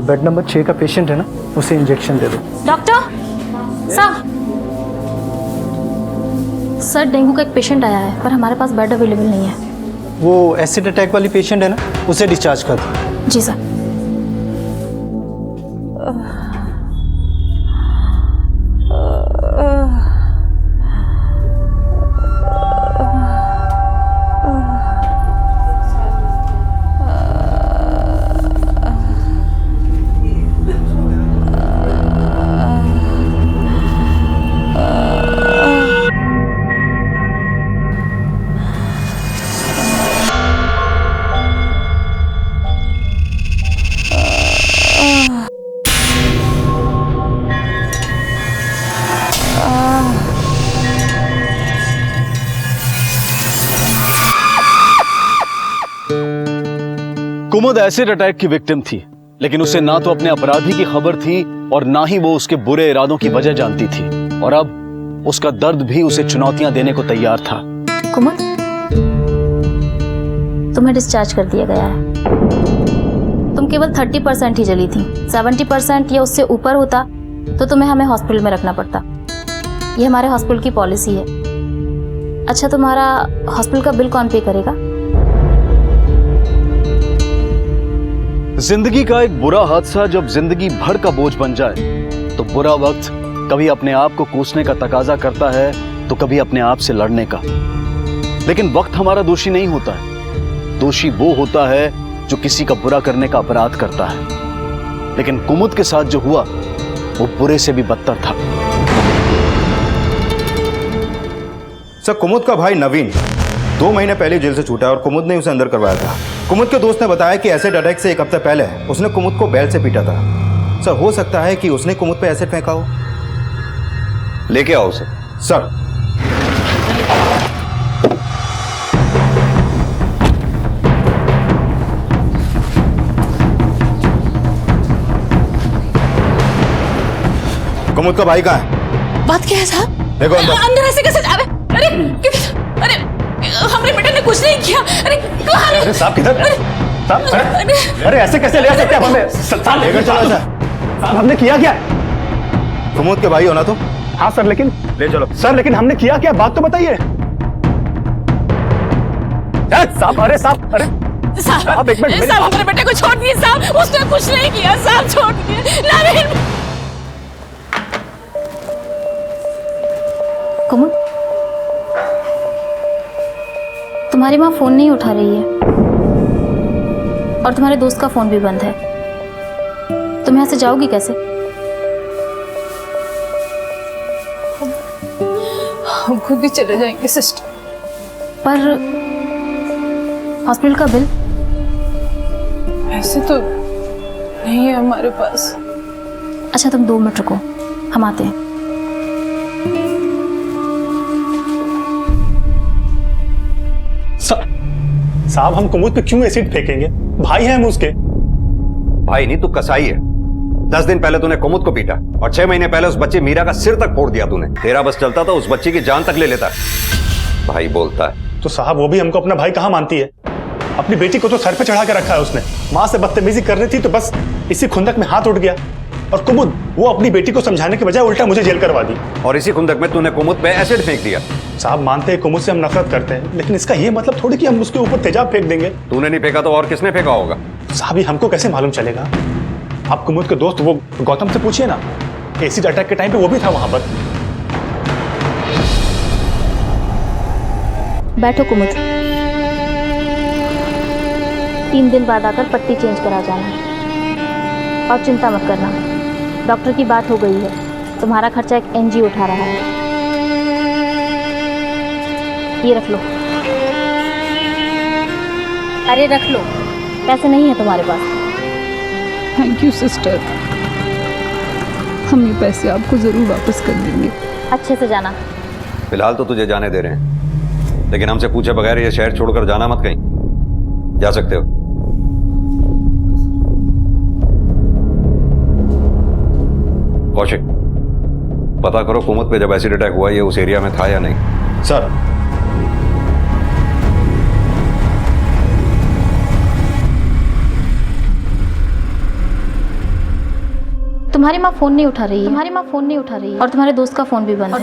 Bed number 6 का patient है ना, उसे इंजेक्शन दे दो। डॉक्टर सर, डेंगू का एक पेशेंट आया है पर हमारे पास बेड अवेलेबल नहीं है। वो एसिड अटैक वाली पेशेंट है ना, उसे डिस्चार्ज कर दो। जी सर। कुमुद एसिड अटैक की विक्टिम थी, लेकिन उसे ना तो अपने अपराधी की खबर थी और ना ही वो उसके बुरे इरादों की वजह जानती थी। और अब उसका दर्द भी उसे चुनौतियां देने को तैयार था। कुमुद, तुम्हें डिस्चार्ज कर दिया गया है। तुम केवल 30% ही जली थी। 70% या उससे ऊपर होता तो तुम्हें हमें हॉस्पिटल में रखना पड़ता। ये हमारे हॉस्पिटल की पॉलिसी है। अच्छा, तुम्हारा हॉस्पिटल का बिल कौन पे करेगा? जिंदगी का एक बुरा हादसा जब जिंदगी भर का बोझ बन जाए तो बुरा वक्त कभी अपने आप को कोसने का तकाजा करता है तो कभी अपने आप से लड़ने का। लेकिन वक्त हमारा दोषी नहीं होता है। दोषी वो होता है जो किसी का बुरा करने का अपराध करता है। लेकिन कुमुद के साथ जो हुआ वो बुरे से भी बदतर था। सर, कुमुद का भाई नवीन 2 महीने पहले जेल से छूटा और कुमुद ने उसे अंदर करवाया था। कुमुद के दोस्त ने बताया कि एसिड अटैक से 1 हफ्ते पहले उसने कुमुद को बेल्ट से पीटा था। सर, हो सकता है कि उसने कुमुद पे एसिड फेंका हो। लेके आओ उसे। सर। कुमुद का भाई कहाँ है? बात क्या है साहब? देखो अंदर। अंदर ऐसे कैसे जावे? अरे हमरे बेटे ने कुछ नहीं किया। अरे कहाँ है? अरे साहब किधर? अरे ऐसे कैसे ले आ सकते हैं हमें? साहब लेकर चलो सर। साहब, हमने किया क्या? कुमुद के भाई हो ना तुम? हाँ सर, लेकिन ले चलो सर, लेकिन हमने किया क्या? बात तो बताइए साहब। अरे साहब, अरे साहब, एक मिनट। साहब हमारे बेटे को छोड़ दिए साहब। उसने कुछ नहीं किया साहब, छोड़ दिए। नवीन। कुमुद, तुम्हारी माँ फोन नहीं उठा रही है और तुम्हारे दोस्त का फोन भी बंद है। तुम यहाँ से जाओगी कैसे? हम खुद ही चले जाएंगे सिस्टर। पर हॉस्पिटल का बिल? ऐसे तो नहीं है हमारे पास। अच्छा, तुम 2 मिनट रुको, हम आते हैं। साहब, हम कुमुद पे क्यों एसिड फेंकेंगे? भाई हैं हम उसके। भाई नहीं, तू कसाई है। 10 दिन पहले तूने कुमुद को पीटा और 6 महीने पहले उस बच्ची मीरा का सिर तक फोड़ दिया तूने। तेरा बस चलता तो उस बच्ची की जान तक ले लेता। भाई बोलता है तो साहब, वो भी हमको अपना भाई कहाँ मानती है? अपनी बेटी को तो सर पे चढ़ा के रखा है उसने। माँ से बदतमीजी कर रही थी तो बस इसी खुंदक में हाथ उठ गया। और कुमुद, वो अपनी बेटी को समझाने के बजाय उल्टा मुझे जेल करवा दी। और इसी खुंदक में तूने कुमुद पे एसिड फेंक दिया। साहब, मानते हैं कुमुद से हम नफरत करते हैं, लेकिन इसका ये मतलब थोड़ी कि हम उसके ऊपर तेजाब फेंक देंगे। तूने नहीं फेंका तो और किसने फेंका होगा? साहब, ये हमको कैसे मालूम चलेगा? आप कुमुद के दोस्त वो गौतम से पूछिए ना। एसिड अटैक के टाइम पे वो भी था वहां पर। बैठो कुमुद। 3 दिन बाद आकर पट्टी चेंज करा जाना। और चिंता मत करना, डॉक्टर की बात हो गई है। तुम्हारा खर्चा एक एनजीओ उठा रहा है। ये रख लो। अरे रख लो, पैसे नहीं है तुम्हारे पास? Thank you sister. हम ये पैसे आपको जरूर वापस कर देंगे। अच्छे से जाना। फिलहाल तो तुझे जाने दे रहे हैं, लेकिन हमसे पूछे बगैर ये शहर छोड़कर जाना मत कहीं। जा सकते हो। कौशिक, पता करो कुमुद पे जब एसिड अटैक हुआ ये उस एरिया में था या नहीं। सर। तुम्हारी माँ फोन नहीं उठा रही है। और तुम्हारे दोस्त का फोन भी बंद है।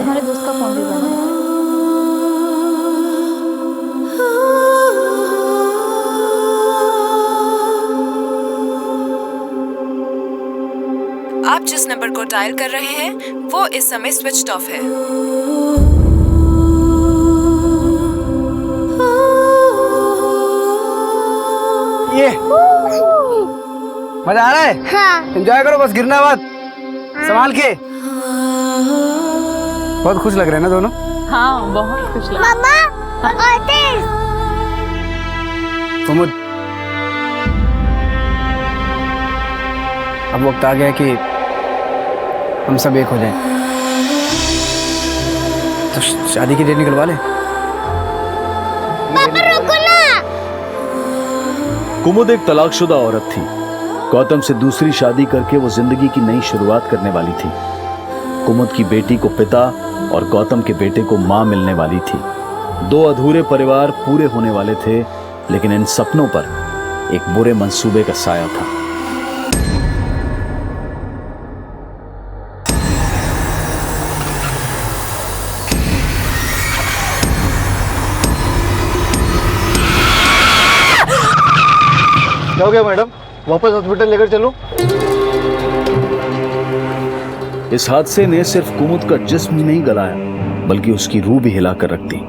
आप जिस नंबर को डायल कर रहे हैं वो इस समय स्विच्ड ऑफ है। ये मजा आ रहा है? हाँ। एंजॉय करो, बस गिरना मत। संभाल के। बहुत खुश लग रहे हैं ना दोनों? हाँ, बहुत खुश लग। मम्मा और तेज। कुमुद, अब वक्त आ गया कि हम सब एक हो जाएं। तो शादी की डेट निकलवा ले। पापा रुको ना। कुमुद एक तलाकशुदा औरत थी। गौतम से दूसरी शादी करके वो जिंदगी की नई शुरुआत करने वाली थी। कुमुद की बेटी को पिता और गौतम के बेटे को मां मिलने वाली थी। दो अधूरे परिवार पूरे होने वाले थे, लेकिन इन सपनों पर एक बुरे मंसूबे का साया था। क्या हो गया मैडम? वापस हॉस्पिटल लेकर चलूं? इस हादसे ने सिर्फ कुमुद का जिस्म ही नहीं गलाया, बल्कि उसकी रूह भी हिलाकर रख दी।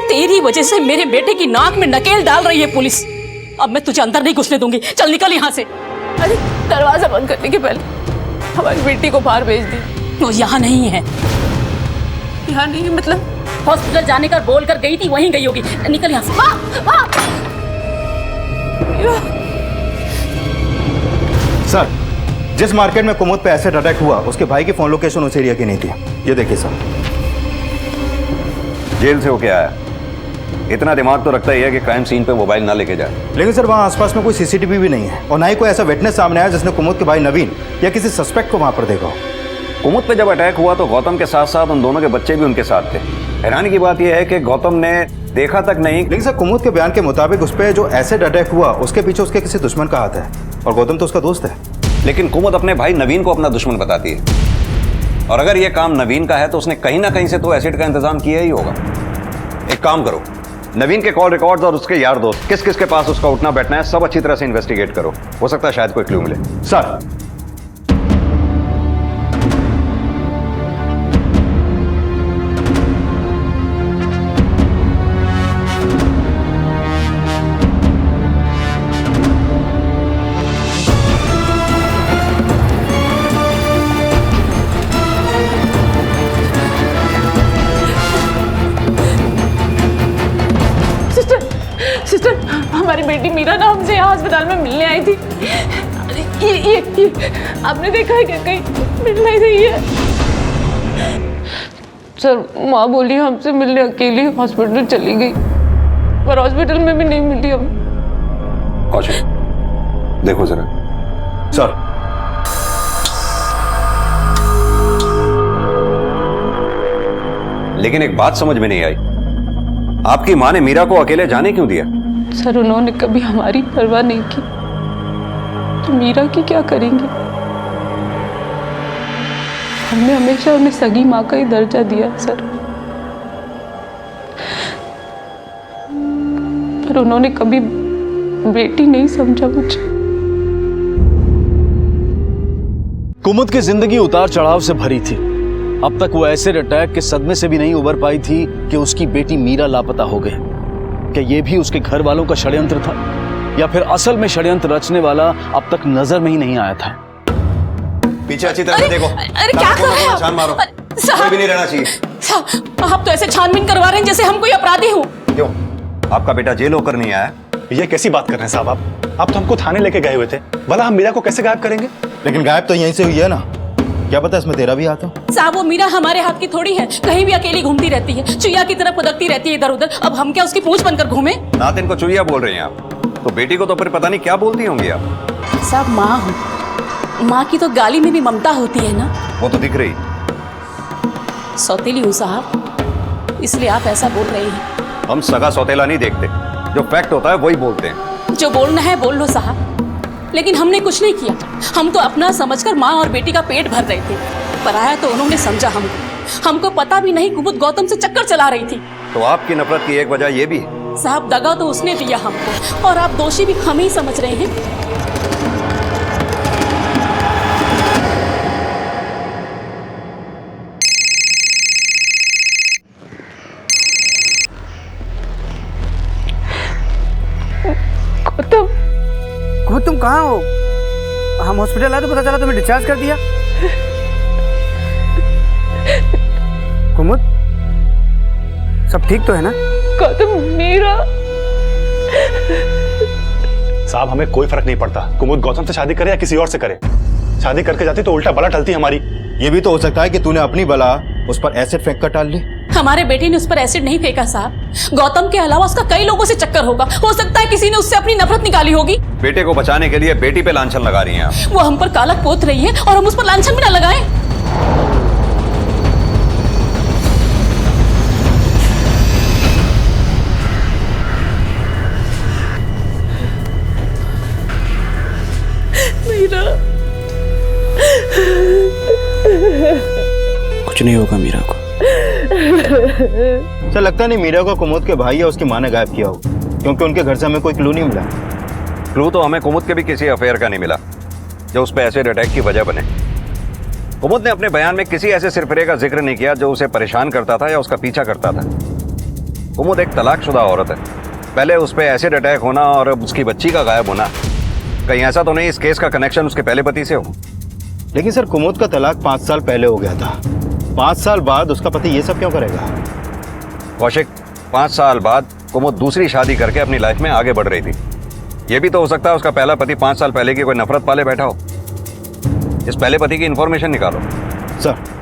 तेरी वजह से मेरे बेटे की नाक में नकेल डाल रही है पुलिस। अब मैं तुझे अंदर नहीं घुसने दूंगी। चल निकल यहाँ से। अरे दरवाजा बंद करने के पहले हमारी बेटी को बाहर भेज दी। वो यहाँ नहीं है। यहाँ नहीं मतलब? हॉस्पिटल जाने का बोल कर गई थी, वहीं गई होगी। निकल यहाँ से। सर, जिस मार्केट में कुमुद पे एसिड अटैक हुआ उसके भाई की फोन लोकेशन उस एरिया की नहीं थी। ये देखिए सर। जेल से होके आया, इतना दिमाग तो रखता ही है कि क्राइम सीन पे मोबाइल ना लेके जाए। लेकिन सर वहाँ आसपास में कोई सीसीटीवी भी नहीं है और ना ही कोई ऐसा विटनेस सामने आया जिसने कुमुद के भाई नवीन या किसी सस्पेक्ट को वहाँ पर देखा हो। कुमुद पे जब अटैक हुआ तो गौतम के साथ साथ उन दोनों के बच्चे भी उनके साथ थे। हैरानी की बात यह है कि गौतम ने देखा तक नहीं। लेकिन सर कुमुद के बयान के मुताबिक उस पर जो एसिड अटैक हुआ उसके पीछे उसके किसी दुश्मन का हाथ है और गौतम तो उसका दोस्त है। लेकिन कुमुद अपने भाई नवीन को अपना दुश्मन बताती है, और अगर यह काम नवीन का है तो उसने कहीं ना कहीं से तो एसिड का इंतजाम किया ही होगा। एक काम करो, नवीन के कॉल रिकॉर्ड्स और उसके यार दोस्त किस किस के पास उसका उठना बैठना है सब अच्छी तरह से इन्वेस्टिगेट करो। हो सकता है शायद कोई क्लू मिले। सर सिस्टर, हमारी बेटी मीरा ना हमसे यहाँ अस्पताल में मिलने आई थी। ये आपने देखा है क्या? कहीं मिल नहीं रही है सर। माँ बोली हमसे मिलने अकेली हॉस्पिटल चली गई, पर हॉस्पिटल में भी नहीं मिली हम। कौशिक, देखो जरा। सर लेकिन एक बात समझ में नहीं आई, आपकी माँ ने मीरा को अकेले जाने क्यों दिया? सर उन्होंने कभी हमारी परवाह नहीं की, तो मीरा की क्या करेंगे? हमने हमेशा उन्हें सगी माँ का ही दर्जा दिया सर, पर उन्होंने कभी बेटी नहीं समझा मुझे। कुमुद की जिंदगी उतार चढ़ाव से भरी थी। अब तक वो एसिड अटैक के सदमे से भी नहीं उबर पाई थी कि उसकी बेटी मीरा लापता हो गई। क्या ये भी उसके घर वालों का षड्यंत्र था, या फिर असल में षड्यंत्र रचने वाला अब तक नजर में ही नहीं आया था? पीछे अच्छी तरह से देखो। अरे क्या कर रहे हो? छान मारो, कोई भी नहीं रहना चाहिए। साहब, आप तो ऐसे छानबीन करवा रहे हैं जैसे हम कोई अपराधी हो। क्यों, आपका बेटा जेल होकर नहीं आया? ये कैसी बात कर रहे हैं साहब आप तो हमको थाने लेके गए हुए थे, भला हम मीरा को कैसे गायब करेंगे? लेकिन गायब तो यहीं से हुई है ना, क्या पता इसमें तेरा भी हाथ हो? साहब वो मीरा हमारे हाथ की थोड़ी है, कहीं भी अकेली घूमती रहती है, चुईया की तरह फुदकती रहती है इधर उधर। अब हम क्या उसकी पूंछ बनकर घूमे? नात इनको चुईया बोल रही हैं आप, तो बेटी को तो फिर पता नहीं क्या बोलती होंगी आप। साहब माँ हूँ, माँ की तो गाली में भी ममता होती है ना। वो तो दिख रही, सौतेली हूँ साहब, इसलिए आप ऐसा बोल रहे हैं। हम सगा सौतेला नहीं देखते, जो फैक्ट होता है वही बोलते हैं। जो बोलना है बोल लो साहब, लेकिन हमने कुछ नहीं किया। हम तो अपना समझकर माँ और बेटी का पेट भर रहे थे। पराया तो उन्होंने समझा हमको पता भी नहीं कुमुद गौतम से चक्कर चला रही थी। तो आपकी नफरत की एक वजह यह भी है? साहब दगा तो उसने दिया हमको, और आप दोषी भी हम ही समझ रहे हैं। कुमुद तुम कहाँ हो? हम हॉस्पिटल आए तो पता चला तुम्हें डिस्चार्ज कर दिया। कुमुद सब ठीक तो है ना? गौतम मीरा। साहब हमें कोई फर्क नहीं पड़ता, कुमुद गौतम से शादी करे या किसी और से करे। शादी करके जाती तो उल्टा बला टलती हमारी। ये भी तो हो सकता है कि तूने अपनी बला उस पर एसिड फेंक कर टाल ली। हमारे बेटे ने उस पर एसिड नहीं फेंका साहब। गौतम के अलावा उसका कई लोगों से चक्कर होगा। हो सकता है किसी ने उससे अपनी नफरत निकाली होगी। बेटे को बचाने के लिए बेटी पे लांछन लगा रही हैं आप। वो हम पर कालक पोत रही है और हम उस पर लांछन भी ना लगाएं। कुछ नहीं होगा मीरा को। सर लगता नहीं मीरा को कुमुद के भाई या उसकी माँ ने गायब किया हो, क्योंकि उनके घर से हमें कोई क्लू नहीं मिला। क्लू तो हमें कुमुद के भी किसी अफेयर का नहीं मिला जो उस पर एसिड अटैक की वजह बने। कुमुद ने अपने बयान में किसी ऐसे सिरफिरे का जिक्र नहीं किया जो उसे परेशान करता था या उसका पीछा करता था। कुमुद एक तलाकशुदा औरत है। पहले उस पर एसिड अटैक होना और उसकी बच्ची का गायब होना, कहीं ऐसा तो नहीं इस केस का कनेक्शन उसके पहले पति से हो? लेकिन सर कुमुद का तलाक 5 साल पहले हो गया था। 5 साल बाद उसका पति ये सब क्यों करेगा? कौशिक, 5 साल बाद कुमुद दूसरी शादी करके अपनी लाइफ में आगे बढ़ रही थी। यह भी तो हो सकता है उसका पहला पति 5 साल पहले की कोई नफरत पाले बैठा हो। इस पहले पति की इंफॉर्मेशन निकालो। सर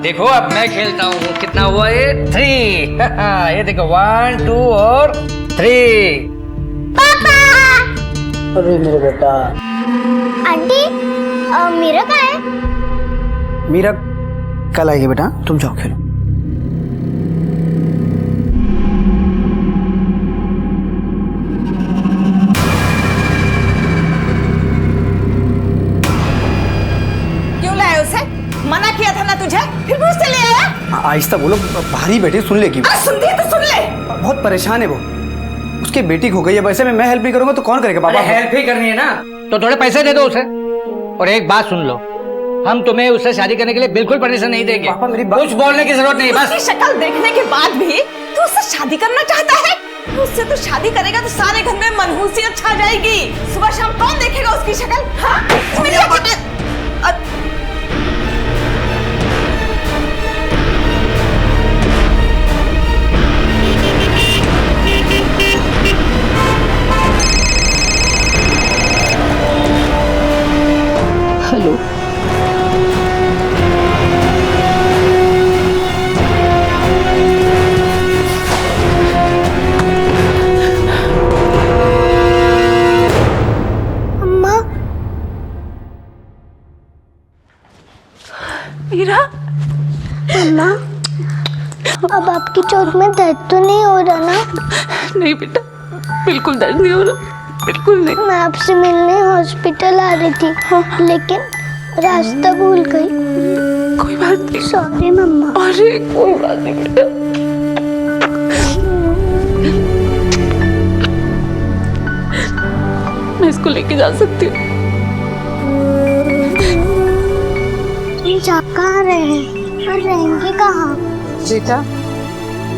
देखो अब मैं खेलता हूँ। कितना हुआ ये? 3। ये देखो 1 2 और 3। पापा। अरे मेरे बेटा। आंटी मीरा कहाँ है? मीरा कल आएगी बेटा, तुम जाओ खेलो। क्यों लाया उसे? मना किया था ना तुझे, फिर भी उससे ले आया? आहिस्ता बोलो, भारी बेटी सुन लेगी। सुनती है तो सुन ले। बहुत परेशान है वो, उसकी बेटी खो गई है। वैसे में मैं हेल्प नहीं करूंगा तो कौन करेगा पापा? हेल्प ही करनी है ना तो थोड़े पैसे दे दो उसे। और एक बात सुन लो, हम तुम्हें उससे शादी करने के लिए बिल्कुल परमिशन नहीं देंगे। पापा मेरी बात कुछ बोलने की जरूरत नहीं, बस। उसकी शक्ल देखने के बाद भी तू उससे शादी करना चाहता है? उससे तो शादी करेगा तो सारे घर में मनहूसियत छा जाएगी। सुबह शाम कौन देखेगा उसकी शक्ल? हाँ? हेलो, अम्मा। मीरा। अम्मा अब आपकी चोट में दर्द तो नहीं हो रहा ना? नहीं बेटा, बिल्कुल दर्द नहीं हो रहा, बिल्कुल नहीं। मैं आपसे मिलने हॉस्पिटल आ रही थी, लेकिन रास्ता भूल गई। कोई बात नहीं। सॉरी मम्मा। अरे कोई बात नहीं बेटा। मैं इसको लेके जा सकती हूँ। तुम जा कहाँ रहे हैं और रहेंगे कहाँ? बेटा,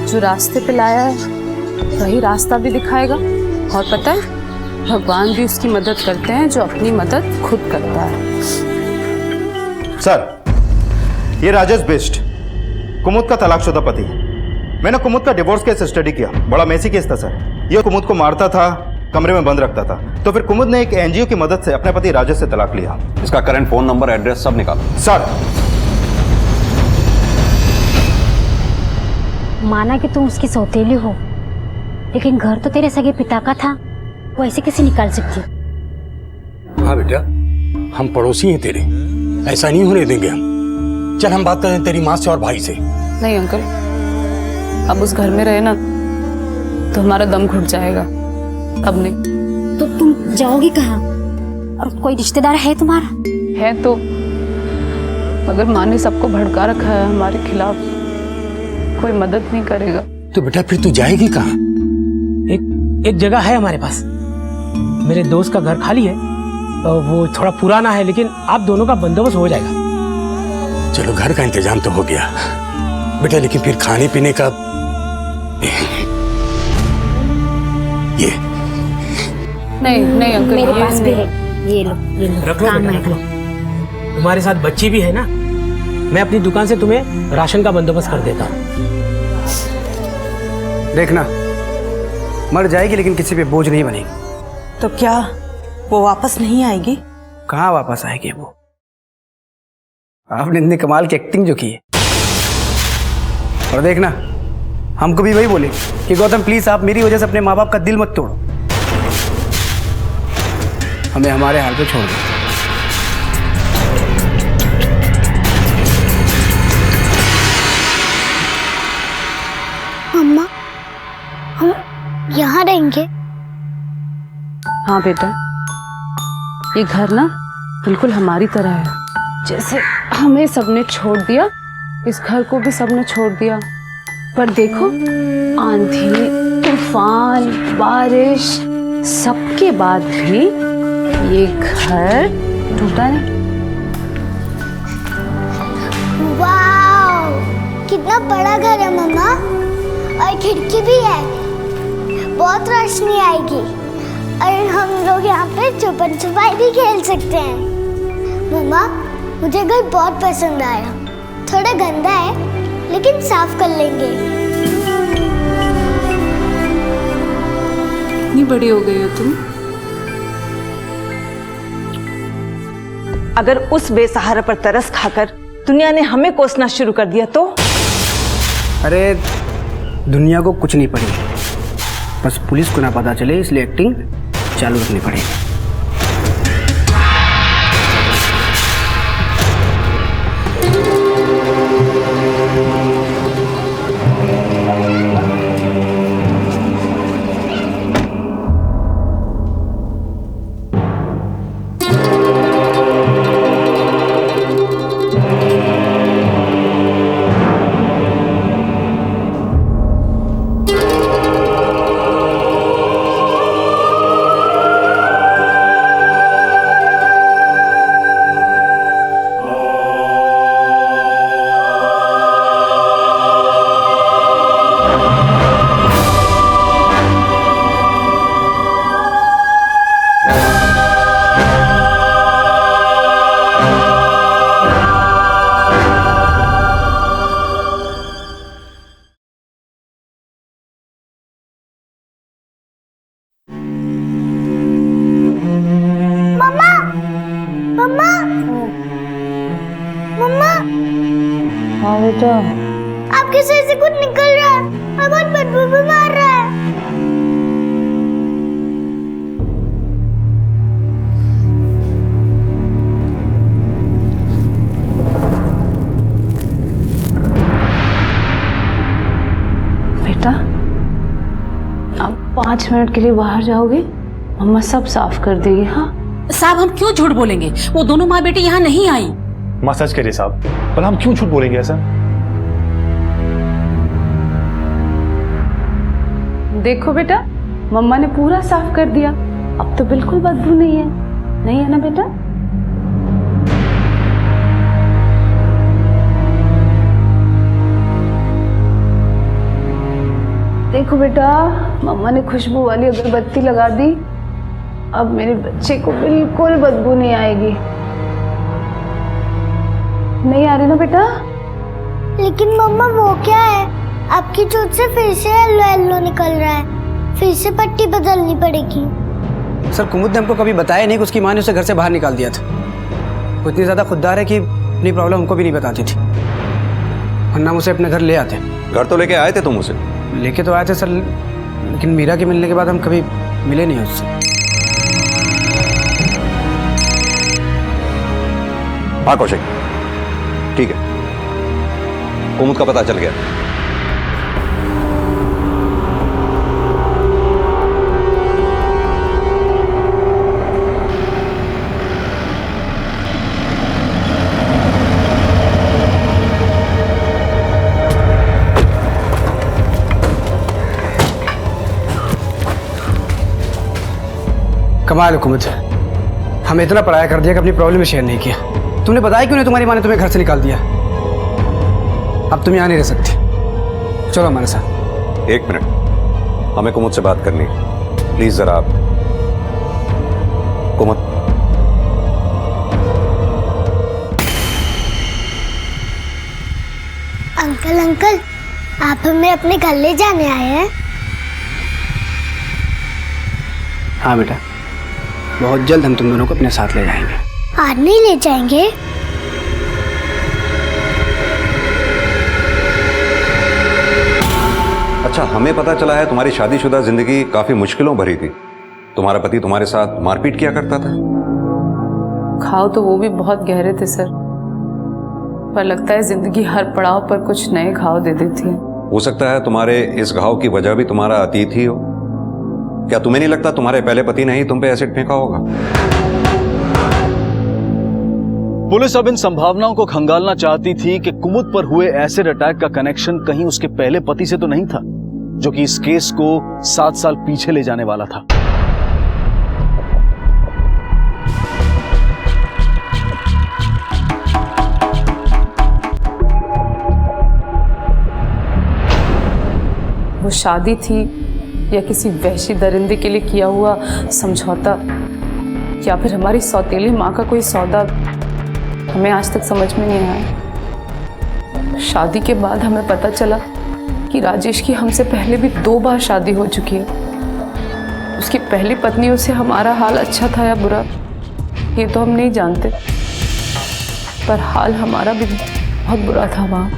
जो रास्ते पे लाया है वही रास्ता भी दिखाएगा। और पता है, भगवान भी उसकी मदद करते हैं जो अपनी मदद खुद करता है। सर ये राजेश बिष्ट, कुमुद का तलाकशुदा पति। मैंने कुमुद का डिवोर्स केस स्टडी किया, बड़ा मेसी केस था सर। ये कुमुद को मारता था, कमरे में बंद रखता था। तो फिर कुमुद ने एक एनजीओ की मदद से अपने पति राजेश से तलाक लिया। इसका करंट फोन नंबर, एड्रेस सब निकालो। सर माना कि तुम उसकी सौतेली हो, लेकिन घर तो तेरे सगे पिता का था, वो ऐसे कैसे निकाल सकती है? हाँ बेटा, हम पड़ोसी हैं तेरे, ऐसा नहीं होने देंगे हम। चल हम बात करें तेरी माँ से और भाई से। नहीं अंकल, अब उस घर में रहे ना तो हमारा दम घुट जाएगा, अब नहीं। तो तुम जाओगी कहाँ? और कोई रिश्तेदार है तुम्हारा? है तो, मगर माँ ने सबको भड़का रखा है हमारे खिलाफ, कोई मदद नहीं करेगा। तो बेटा फिर तू जाएगी कहाँ? एक जगह है हमारे पास, मेरे दोस्त का घर खाली है, वो थोड़ा पुराना है, लेकिन आप दोनों का बंदोबस्त हो जाएगा। चलो घर का इंतजाम तो हो गया बेटा, लेकिन फिर खाने पीने का ये नहीं अंकल, मेरे पास भी है, ये लो रख लो काम बेटा, है। रख लो। तुम्हारे साथ बच्ची भी है ना, मैं अपनी दुकान से तुम्हें राशन का बंदोबस्त कर देता हूँ। देखना, मर जाएगी लेकिन किसी पे बोझ नहीं बनेगी। तो क्या वो वापस नहीं आएगी? कहाँ वापस आएगी वो? आपने इतनी कमाल की एक्टिंग जो की है। और देखना, हमको भी वही बोले कि गौतम प्लीज आप मेरी वजह से अपने माँ बाप का दिल मत तोड़ो, हमें हमारे हाल पे छोड़ दो। मम्मा, हम यहाँ रहेंगे? हाँ बेटा, ये घर ना बिल्कुल हमारी तरह है, जैसे हमें सबने छोड़ दिया, इस घर को भी सबने छोड़ दिया। पर देखो, आंधी, तूफान, बारिश, सबके बाद भी ये घर टूटा नहीं। वाव, कितना बड़ा घर है मम्मा, और खिड़की भी है, बहुत रोशनी आएगी, और हम लोग यहाँ पे छुपन छुपाई भी खेल सकते हैं। मम्मा, मुझे घर बहुत पसंद आया, थोड़ा गंदा है लेकिन साफ कर लेंगे। इतनी बड़ी हो गई हो तुम। अगर उस बेसहारा पर तरस खाकर दुनिया ने हमें कोसना शुरू कर दिया तो? अरे दुनिया को कुछ नहीं पड़ी, बस पुलिस को ना पता चले, इसलिए एक्टिंग चालू रखनी पड़ेगी। हाँ बेटा, आपके सर से कुछ निकल रहा है, बहुत बदबू भी मार रहा है। बेटा, आप 5 मिनट के लिए बाहर जाओगे, मम्मा सब साफ कर देगी। हाँ साहब, हम क्यों झूठ बोलेंगे? वो दोनों माँ बेटी यहाँ नहीं आई। माँ सच कह रही साहब, पर हम क्यों झूठ बोलेंगे ऐसा? देखो बेटा, मम्मा ने पूरा साफ कर दिया, अब तो बिल्कुल बदबू नहीं है, नहीं है ना बेटा? देखो बेटा, मम्मा ने खुशबू वाली अगरबत्ती लगा दी, अब मेरे बच्चे को बिल्कुल बदबू नहीं आएगी। नहीं आ रही ना बेटा? लेकिन मम्मा वो क्या है, आपकी चोट से फिर से येलो येलो निकल रहा है, फिर से पट्टी बदलनी पड़ेगी। सर कुमुद ने हमको कभी बताया नहीं कि उसकी माँ ने उसे घर से बाहर निकाल दिया था। वो इतनी ज्यादा खुददार है कि अपनी प्रॉब्लम हमको भी नहीं बताती थी। वरना उसे अपने घर ले आते। घर तो लेके आए थे तुम उसे? लेके तो आए थे सर, लेकिन मीरा के मिलने के बाद हम कभी मिले नहीं उससे। हाँ कौशिक, ठीक है, कुमुद का पता चल गया। कमाल है कुमुद, हमें इतना पराया कर दिया कि अपनी प्रॉब्लम में शेयर नहीं किया। तुमने बताया क्यों नहीं? तुम्हारी माँ ने तुम्हें घर से निकाल दिया। अब तुम यहाँ नहीं रह सकती, चलो हमारे साथ। एक मिनट, हमें कुमुद से बात करनी है, प्लीज जरा आप। कुमुद, अंकल अंकल, आप हमें अपने घर ले जाने आए हैं? हाँ बेटा, बहुत जल्द हम तुम दोनों को अपने साथ ले जाएंगे। आज नहीं ले जाएंगे? अच्छा, हमें पता चला है तुम्हारी शादीशुदा जिंदगी काफी मुश्किलों भरी थी। तुम्हारा पति तुम्हारे साथ मारपीट किया करता था। घाव तो वो भी बहुत गहरे थे सर, पर लगता है जिंदगी हर पड़ाव पर कुछ नए घाव दे देती है। हो सकता है तुम्हारे इस घाव की वजह भी तुम्हारा अतीत ही हो। क्या तुम्हें नहीं लगता तुम्हारे पहले पति ने ही तुम पे एसिड फेंका होगा? पुलिस अब इन संभावनाओं को खंगालना चाहती थी कि कुमुद पर हुए एसिड अटैक का कनेक्शन कहीं उसके पहले पति से तो नहीं था, जो कि इस केस को 7 साल पीछे ले जाने वाला था। वो शादी थी या किसी वहशी दरिंदे के लिए किया हुआ समझौता, या फिर हमारी सौतेली माँ का कोई सौदा, हमें आज तक समझ में नहीं आया। शादी के बाद हमें पता चला कि राजेश की हमसे पहले भी 2 बार शादी हो चुकी है। उसकी पहली पत्नियों से हमारा हाल अच्छा था या बुरा, ये तो हम नहीं जानते, पर हाल हमारा भी बहुत बुरा था वहाँ।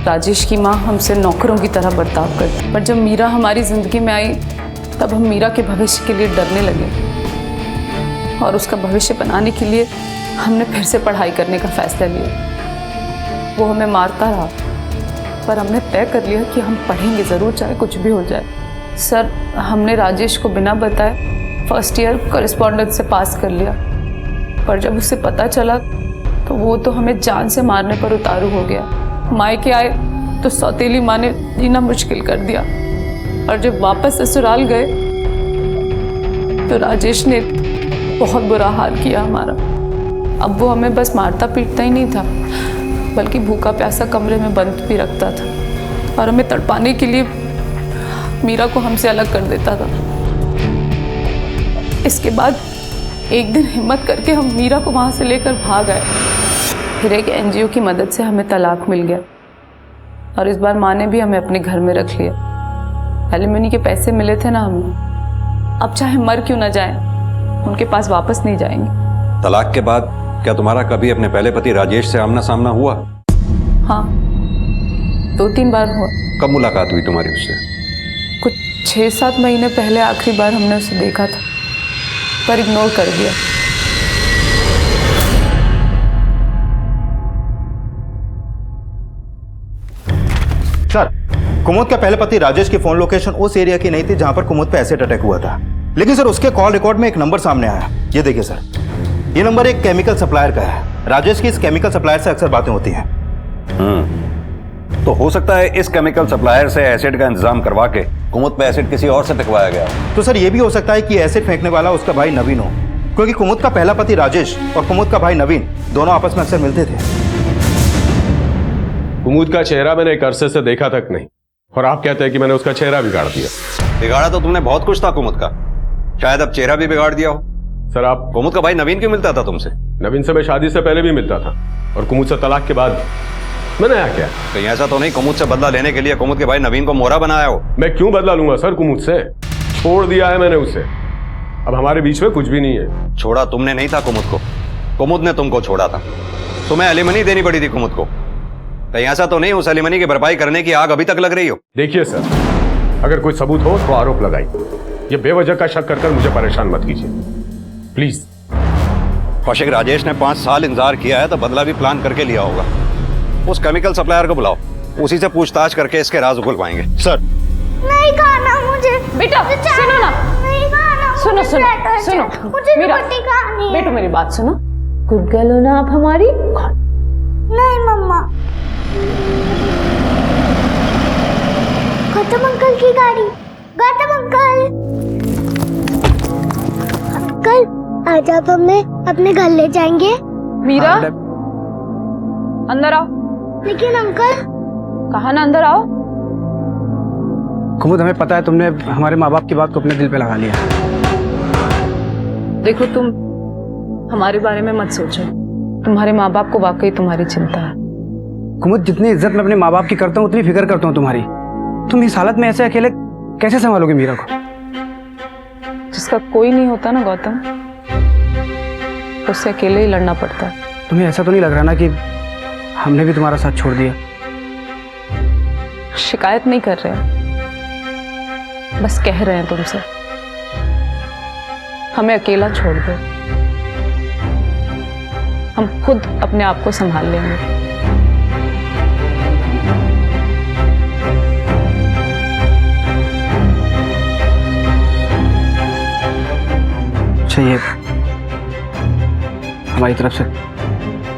राजेश की माँ हमसे नौकरों की तरह बर्ताव करती, पर जब मीरा हमारी ज़िंदगी में आई तब हम मीरा के भविष्य के लिए डरने लगे और उसका भविष्य बनाने के लिए हमने फिर से पढ़ाई करने का फैसला लिया। वो हमें मारता रहा, पर हमने तय कर लिया कि हम पढ़ेंगे ज़रूर, चाहे कुछ भी हो जाए। सर, हमने राजेश को बिना बताए फर्स्ट ईयर कॉरेस्पॉन्डेंस से पास कर लिया, पर जब उसे पता चला तो वो तो हमें जान से मारने पर उतारू हो गया। मायके आए तो सौतेली माँ ने जीना मुश्किल कर दिया, और जब वापस ससुराल गए तो राजेश ने बहुत बुरा हाल किया हमारा। अब वो हमें बस मारता पीटता ही नहीं था, बल्कि भूखा प्यासा कमरे में बंद भी रखता था और हमें तड़पाने के लिए मीरा को हमसे अलग कर देता था। इसके बाद एक दिन हिम्मत करके हम मीरा को वहाँ से लेकर भाग आए। फिर एक एनजीओ की मदद से हमें तलाक मिल गया, और इस बार माँ ने भी हमें अपने घर में रख लिया। एलिमनी के पैसे मिले थे ना हमें, अब चाहे मर क्यों ना जाए, उनके पास वापस नहीं जाएंगे। तलाक के बाद क्या तुम्हारा कभी अपने पहले पति राजेश से आमना सामना हुआ? हाँ, 2-3 बार हुआ। कब मुलाकात हुई तुम्हारी उससे? कुछ 6-7 महीने पहले आखिरी बार हमने उसे देखा था, पर इग्नोर कर दिया। सर, कुमुद का पहले पति राजेश की फोन लोकेशन उस एरिया की नहीं थी जहां पर कुमुद पे एसिड अटैक हुआ था, लेकिन सर उसके कॉल रिकॉर्ड में एक नंबर सामने आया। ये देखिए सर, ये नंबर एक केमिकल सप्लायर का है। राजेश की इस केमिकल सप्लायर से अक्सर बातें होती हैं। तो हो सकता है इस केमिकल सप्लायर से एसिड का इंतजाम करवा के कुमुद पे एसिड किसी और से फेंकवाया गया। तो सर ये भी हो सकता है कि एसिड फेंकने वाला उसका भाई नवीन हो, क्योंकि कुमुद का पहला पति राजेश और कुमुद का भाई नवीन दोनों आपस में अक्सर मिलते थे। कुमुद का चेहरा मैंने एक अरसे से देखा तक नहीं, और आप कहते हैं कि मैंने उसका चेहरा बिगाड़ दिया। बिगाड़ा तो तुमने बहुत कुछ था कुमुद का, शायद अब चेहरा भी बिगाड़ दिया हो। सर, आप कुमुद का भाई नवीन क्यों मिलता था तुमसे? नवीन से मैं शादी से पहले भी मिलता था, और कुमुद से तलाक के बाद मैंने आया क्या? कहीं ऐसा तो नहीं कुमुद से बदला लेने के लिए कुमुद के भाई नवीन को मोहरा बनाया हो? मैं क्यों बदला लूंगा सर कुमुद से? छोड़ दिया है मैंने उसे, अब हमारे बीच में कुछ भी नहीं है। छोड़ा तुमने नहीं था कुमुद को, कुमुद ने तुमको छोड़ा था। तुम्हें एलिमनी देनी पड़ी थी कुमुद को। कहीं ऐसा तो नहीं हो सलीमनी की भरपाई करने की आग अभी तक लग रही हो? देखिए सर, अगर कोई सबूत हो तो आरोप लगाई, ये बेवजह का शक कर मुझे परेशान मत कीजिए प्लीज। कौशिक, राजेश ने 5 साल इंतजार किया है तो बदला भी प्लान करके लिया होगा। उस केमिकल सप्लायर को बुलाओ, उसी से पूछताछ करके इसके राज उगल पाएंगे। सर नहीं खाना मुझे। बेटा सुनो ना, नहीं खाना। सुनो मुझे सुनो चाट सुनो, मुझे मेरा रोटी खानी है। बेटो मेरी बात सुनो, गुड गर्ल हो ना आप हमारी। नहीं मम्मा। गौतम अंकल की गाड़ी। गौतम अंकल, अंकल आज आप हमें अपने घर ले जाएंगे? मीरा अंदर आओ। लेकिन अंकल। कहा ना अंदर आओ। कुमुद, हमें पता है तुमने हमारे माँ बाप की बात को अपने दिल पे लगा लिया। देखो तुम हमारे बारे में मत सोचो, तुम्हारे माँ बाप को वाकई तुम्हारी चिंता है। कुमुद, जितनी इज्जत मैं अपने माँ बाप की करता हूँ उतनी फिक्र करता हूँ तुम्हारी। तुम इस हालत में ऐसे अकेले कैसे संभालोगे मीरा को? जिसका कोई नहीं होता ना गौतम, उससे अकेले ही लड़ना पड़ता है। तुम्हें ऐसा तो नहीं लग रहा ना कि हमने भी तुम्हारा साथ छोड़ दिया? शिकायत नहीं कर रहे हैं, बस कह रहे हैं तुमसे हमें अकेला छोड़ दो, हम खुद अपने आप को संभाल लेंगे। चाहिए हमारी तरफ से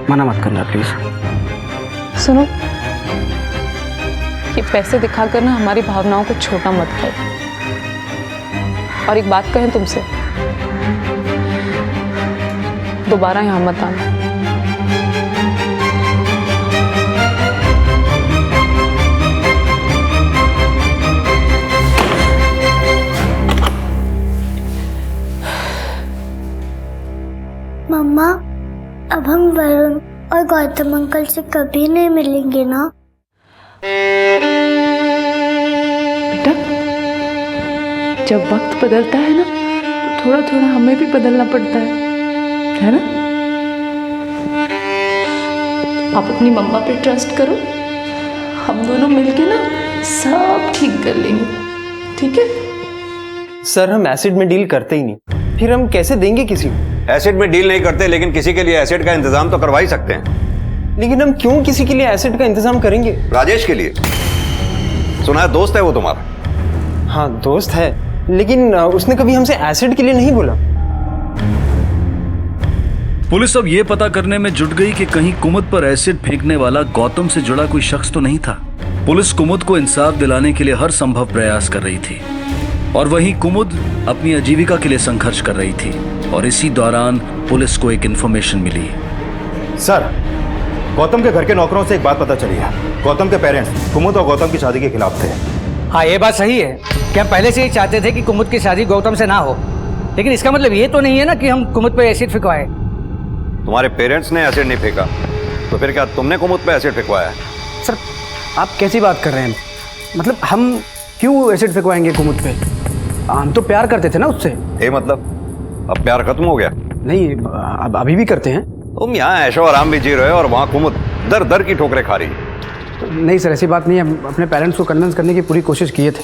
मना मत करना प्लीज। सुनो, ये पैसे दिखाकर ना हमारी भावनाओं को छोटा मत करो। और एक बात कहें तुमसे, दोबारा यहां मत आना। मम्मा, अब हम वरुण और गौतम अंकल से कभी नहीं मिलेंगे ना? बेटा, जब वक्त बदलता है ना तो थोड़ा थोड़ा हमें भी बदलना पड़ता है ना? आप अपनी मम्मा पे ट्रस्ट करो, हम दोनों मिलके ना सब ठीक कर लेंगे, ठीक है? सर, हम एसिड में डील करते ही नहीं, फिर हम कैसे देंगे किसी को? एसिड में डील नहीं करते, लेकिन किसी के लिए एसिड का इंतजाम तो करवा ही सकते हैं। लेकिन हम क्यों किसी के लिए एसिड का इंतजाम करेंगे? राजेश के लिए। सुना है दोस्त है वो तुम्हारा? हाँ दोस्त है, लेकिन उसने कभी हमसे एसिड के लिए नहीं बोला। पुलिस अब ये पता करने में जुट गई कि कहीं कुमुद पर एसिड फेंकने वाला गौतम से जुड़ा कोई शख्स तो नहीं था। पुलिस कुमुद को इंसाफ दिलाने के लिए हर संभव प्रयास कर रही थी, और वहीं कुमुद अपनी आजीविका के लिए संघर्ष कर रही थी। और इसी दौरान पुलिस को एक इंफॉर्मेशन मिली। सर, गौतम के घर के नौकरों से एक बात पता चली है। गौतम के पेरेंट्स कुमुद और गौतम की शादी के खिलाफ थे। हाँ, ये बात सही है कि हम पहले से ही चाहते थे कि कुमुद की शादी गौतम से ना हो, लेकिन इसका मतलब ये तो नहीं है ना कि हम कुमुद पे एसिड फेंकवाए। तुम्हारे पेरेंट्स ने एसिड नहीं फेंका, तो फिर क्या तुमने कुमुद पे एसिड फेंकवाया है? सर, आप कैसी बात कर रहे हैं? मतलब हम क्यों एसिड फेंकवाएंगे कुमुद पे? हम तो प्यार करते थे ना उससे। मतलब अब प्यार खत्म हो गया? नहीं, अब अभी भी करते हैं। तुम यहाँ ऐशो आराम भी जी रहे हो और वहाँ कुमुद दर दर की ठोकरें खा रही है। नहीं सर, ऐसी बात नहीं है। हम अपने पेरेंट्स को कन्विंस करने की पूरी कोशिश किए थे,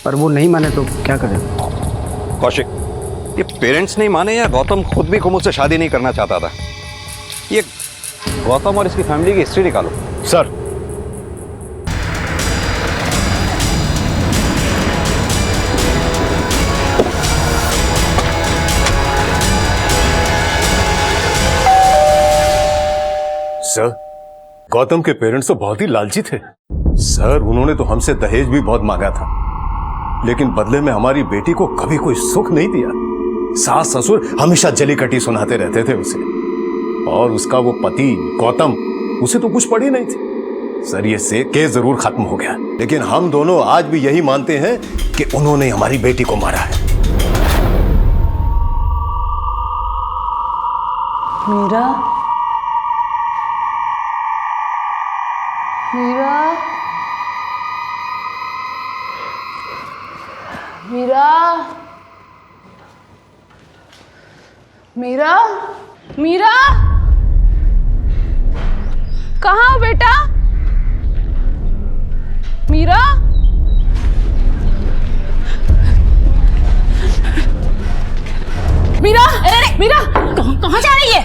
पर वो नहीं माने तो क्या करें? कौशिक, ये पेरेंट्स नहीं माने या गौतम खुद भी कुमुद से शादी नहीं करना चाहता था? ये गौतम और इसकी फैमिली की हिस्ट्री निकालो। सर, सर, गौतम के पेरेंट्स तो बहुत ही लालची थे सर। उन्होंने तो हमसे दहेज भी बहुत मांगा था, लेकिन बदले में हमारी बेटी को कभी कोई सुख नहीं दिया। सास ससुर हमेशा जली कटी सुनाते रहते थे उसे, और उसका वो पति गौतम, उसे तो कुछ पड़ी नहीं थी। सर, ये से केस जरूर खत्म हो गया, लेकिन हम दोनों आज भी यही मानते हैं कि उन्होंने हमारी बेटी को मारा है। मीरा, मीरा, मीरा, मीरा, मीरा, कहाँ हो बेटा? मीरा, मीरा, मीरा, कहाँ जा रही है?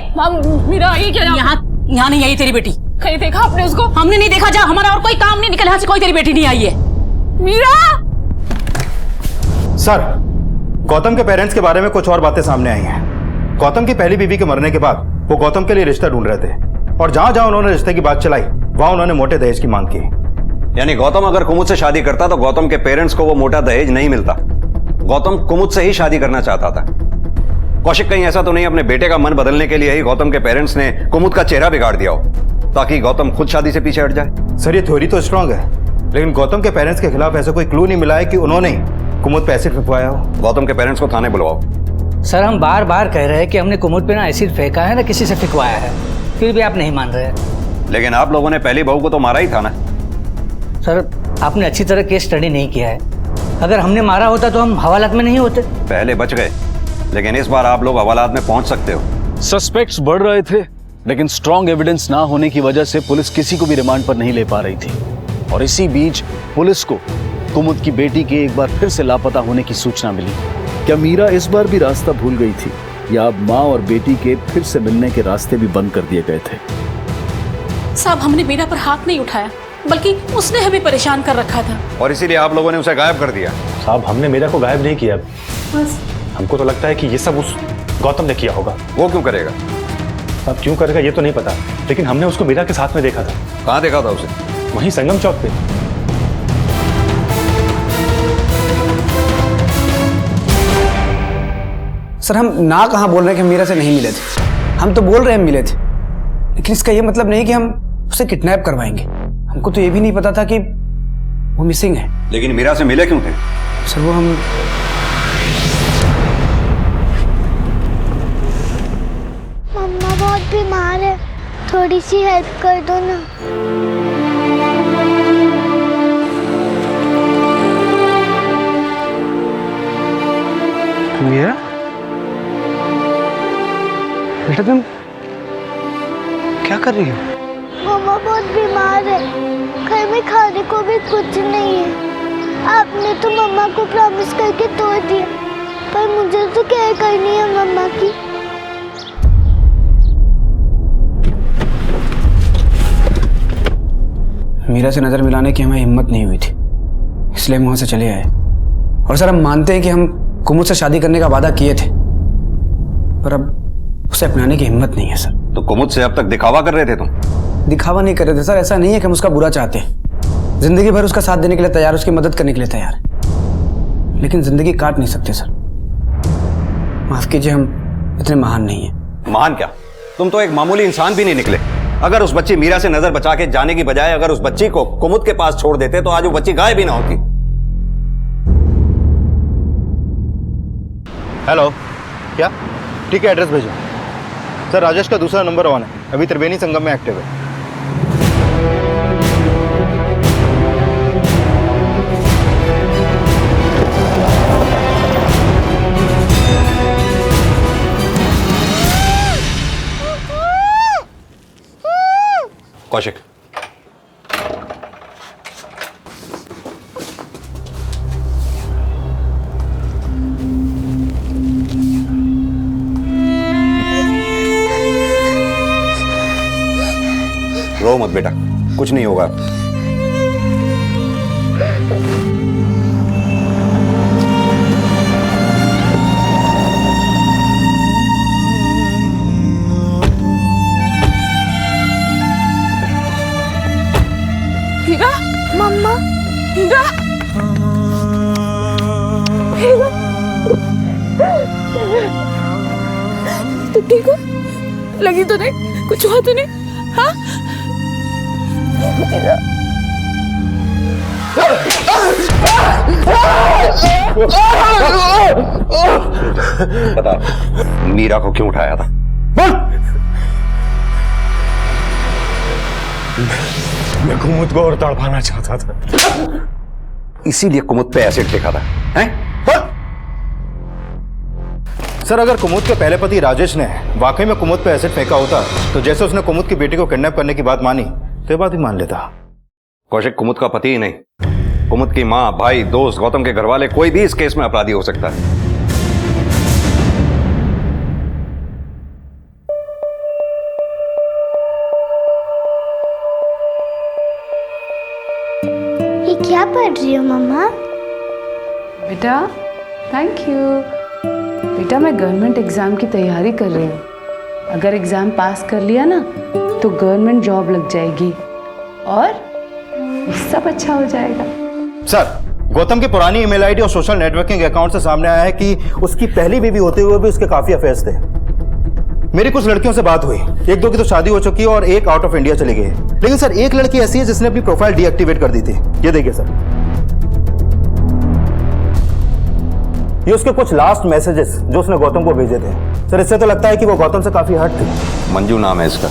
मीरा ये क्या? यहाँ नहीं आई तेरी बेटी। कहीं देखा आपने उसको? हमने नहीं देखा, जा, हमारा और कोई काम नहीं, निकल यहाँ से, कोई तेरी बेटी नहीं आई है। मीरा! सर, गौतम के पेरेंट्स के बारे में कुछ और बातें सामने आई हैं। गौतम की पहली बीवी के मरने के बाद वो गौतम के लिए रिश्ता ढूंढ रहे थे और जहां जहां उन्होंने रिश्ते की बात चलाई वहां उन्होंने मोटे दहेज की मांग की। यानी गौतम अगर कुमुद से शादी करता तो गौतम के पेरेंट्स को वो मोटा दहेज नहीं मिलता। गौतम कुमुद से ही शादी करना चाहता था। कौशिक, कहीं ऐसा तो नहीं अपने बेटे का मन बदलने के लिए ही गौतम के पेरेंट्स ने कुमुद का चेहरा बिगाड़ दिया हो ताकि गौतम खुद शादी से पीछे हट जाए? सर, ये थ्योरी तो स्ट्रांग है, लेकिन गौतम के पेरेंट्स के खिलाफ ऐसा कोई क्लू नहीं मिला है कि उन्होंने कुमुद पे एसिड फेंकवाया हो। गौतम के पेरेंट्स को थाने बुलवाओ। सर, हम बार बार कह रहे हैं कि हमने कुमुद पे ना एसिड फेंका है ना किसी से फेंकवाया है, फिर भी आप नहीं मान रहे हैं। लेकिन आप लोगों ने पहली बहू को तो मारा ही था ना। सर, आपने अच्छी तरह केस स्टडी नहीं किया है। अगर हमने मारा होता तो हम हवालात में नहीं होते। पहले बच गए, लेकिन इस बार आप लोग हवालात में पहुंच सकते हो। सस्पेक्ट्स बढ़ रहे थे, लेकिन स्ट्रॉन्ग एविडेंस ना होने की वजह से पुलिस किसी को भी रिमांड पर नहीं ले पा रही थी। और इसी बीच पुलिस को कुमुद की बेटी के एक बार फिर से लापता होने की सूचना मिली। क्या मीरा इस बार भी रास्ता भूल गई थी, या अब माँ और बेटी के फिर से मिलने के रास्ते भी बंद कर दिए गए थे? साहब, हमने मीरा पर हाथ नहीं उठाया, बल्कि उसने हमें परेशान कर रखा था और इसीलिए आप लोगों ने उसे गायब कर दिया। साहब, हमने मीरा को गायब नहीं किया। बस हमको तो लगता है कि ये सब उस गौतम ने किया होगा। वो क्यों करेगा? अब क्यों करेगा ये तो नहीं पता, लेकिन हमने उसको मीरा के साथ में देखा था। कहाँ देखा था उसे? वहीं संगम चौक पे। सर, हम ना कहाँ बोल रहे हैं कि हम मीरा से नहीं मिले थे। हम तो बोल रहे हैं मिले थे, लेकिन इसका ये मतलब नहीं कि हम उसे किडनैप करवाएंगे। हमको तो ये भी नहीं पता था कि वो मिसिंग है। लेकिन मीरा से मिले क्यों थे? सर, वो हम मम्मा बहुत बीमार है, थोड़ी सी हेल्प कर दो ना। मीरा, बेटा तुम क्या कर रही हो? मम्मा बहुत बीमार है, घर में खाने को भी कुछ नहीं है। आपने तो मम्मा को प्रॉमिस करके तोड़ दिया, पर मुझे तो केयर करनी है मम्मा की। मीरा से नजर मिलाने की हमें हिम्मत नहीं हुई थी, इसलिए हम वहां से चले आए। और सर, हम मानते हैं कि हम कुमुद से शादी करने का वादा किए थे, पर अब उसे अपनाने की हिम्मत नहीं है सर। तो कुमुद से अब तक दिखावा कर रहे थे तुम? दिखावा नहीं कर रहे थे सर, ऐसा नहीं है कि हम उसका बुरा चाहते हैं। जिंदगी भर उसका साथ देने के लिए तैयार, उसकी मदद करने के लिए तैयार, लेकिन जिंदगी काट नहीं सकते सर। माफ कीजिए, हम इतने महान नहीं है। महान क्या, तुम तो एक मामूली इंसान भी नहीं निकले। अगर उस बच्ची मीरा से नजर बचा के जाने की बजाय अगर उस बच्ची को कुमुद के पास छोड़ देते तो आज वो बच्ची गायब भी ना होती। हेलो, क्या? ठीक है, एड्रेस भेजो। सर, राजेश का दूसरा नंबर ऑन है, अभी त्रिवेणी संगम में एक्टिव है। कौशिक, रो मत बेटा, कुछ नहीं होगा। मीरा, मम्मा, मीरा, तुम ठीक हो? लगी तो नहीं? कुछ हुआ तो नहीं? हाँ? बता, मीरा को क्यों उठाया था? मैं कुमुद को और तड़पाना चाहता था, इसीलिए कुमुद पे एसिड फेंका था, हैं? सर, अगर कुमुद के पहले पति राजेश ने वाकई में कुमुद पे एसिड फेंका होता तो जैसे उसने कुमुद की बेटी को किडनैप करने की बात मानी तो ये बात भी मान लेता। कौशिक कुमुद का पति ही नहीं, कुमुद की माँ, भाई, दोस्त, गौतम के घर वाले, कोई भी इस केस में अपराधी हो सकता है। ये क्या पढ़ रही हो मम्मा? बेटा थैंक यू। बेटा मैं गवर्नमेंट एग्ज़ाम की तैयारी कर रही हूँ। अगर एग्ज़ाम पास कर लिया ना तो गवर्नमेंट जॉब लग जाएगी और सब अच्छा हो जाएगा। सर, गौतम की पुरानी ईमेल आईडी और सोशल नेटवर्किंग अकाउंट से सामने आया है कि उसकी पहली बेबी होते हुए भी उसके काफी अफेयर्स थे। मेरी कुछ लड़कियों से बात हुई, एक दो की तो शादी हो चुकी है और एक आउट ऑफ इंडिया चली गई है। लेकिन सर एक लड़की ऐसी है जिसने अपनी प्रोफाइल डीएक्टिवेट कर दी थी। ये देखिए सर, ये उसके कुछ लास्ट मैसेजेस जो उसने गौतम को भेजे थे। सर इससे तो लगता है कि वो गौतम से काफी हट थी। मंजू नाम है इसका।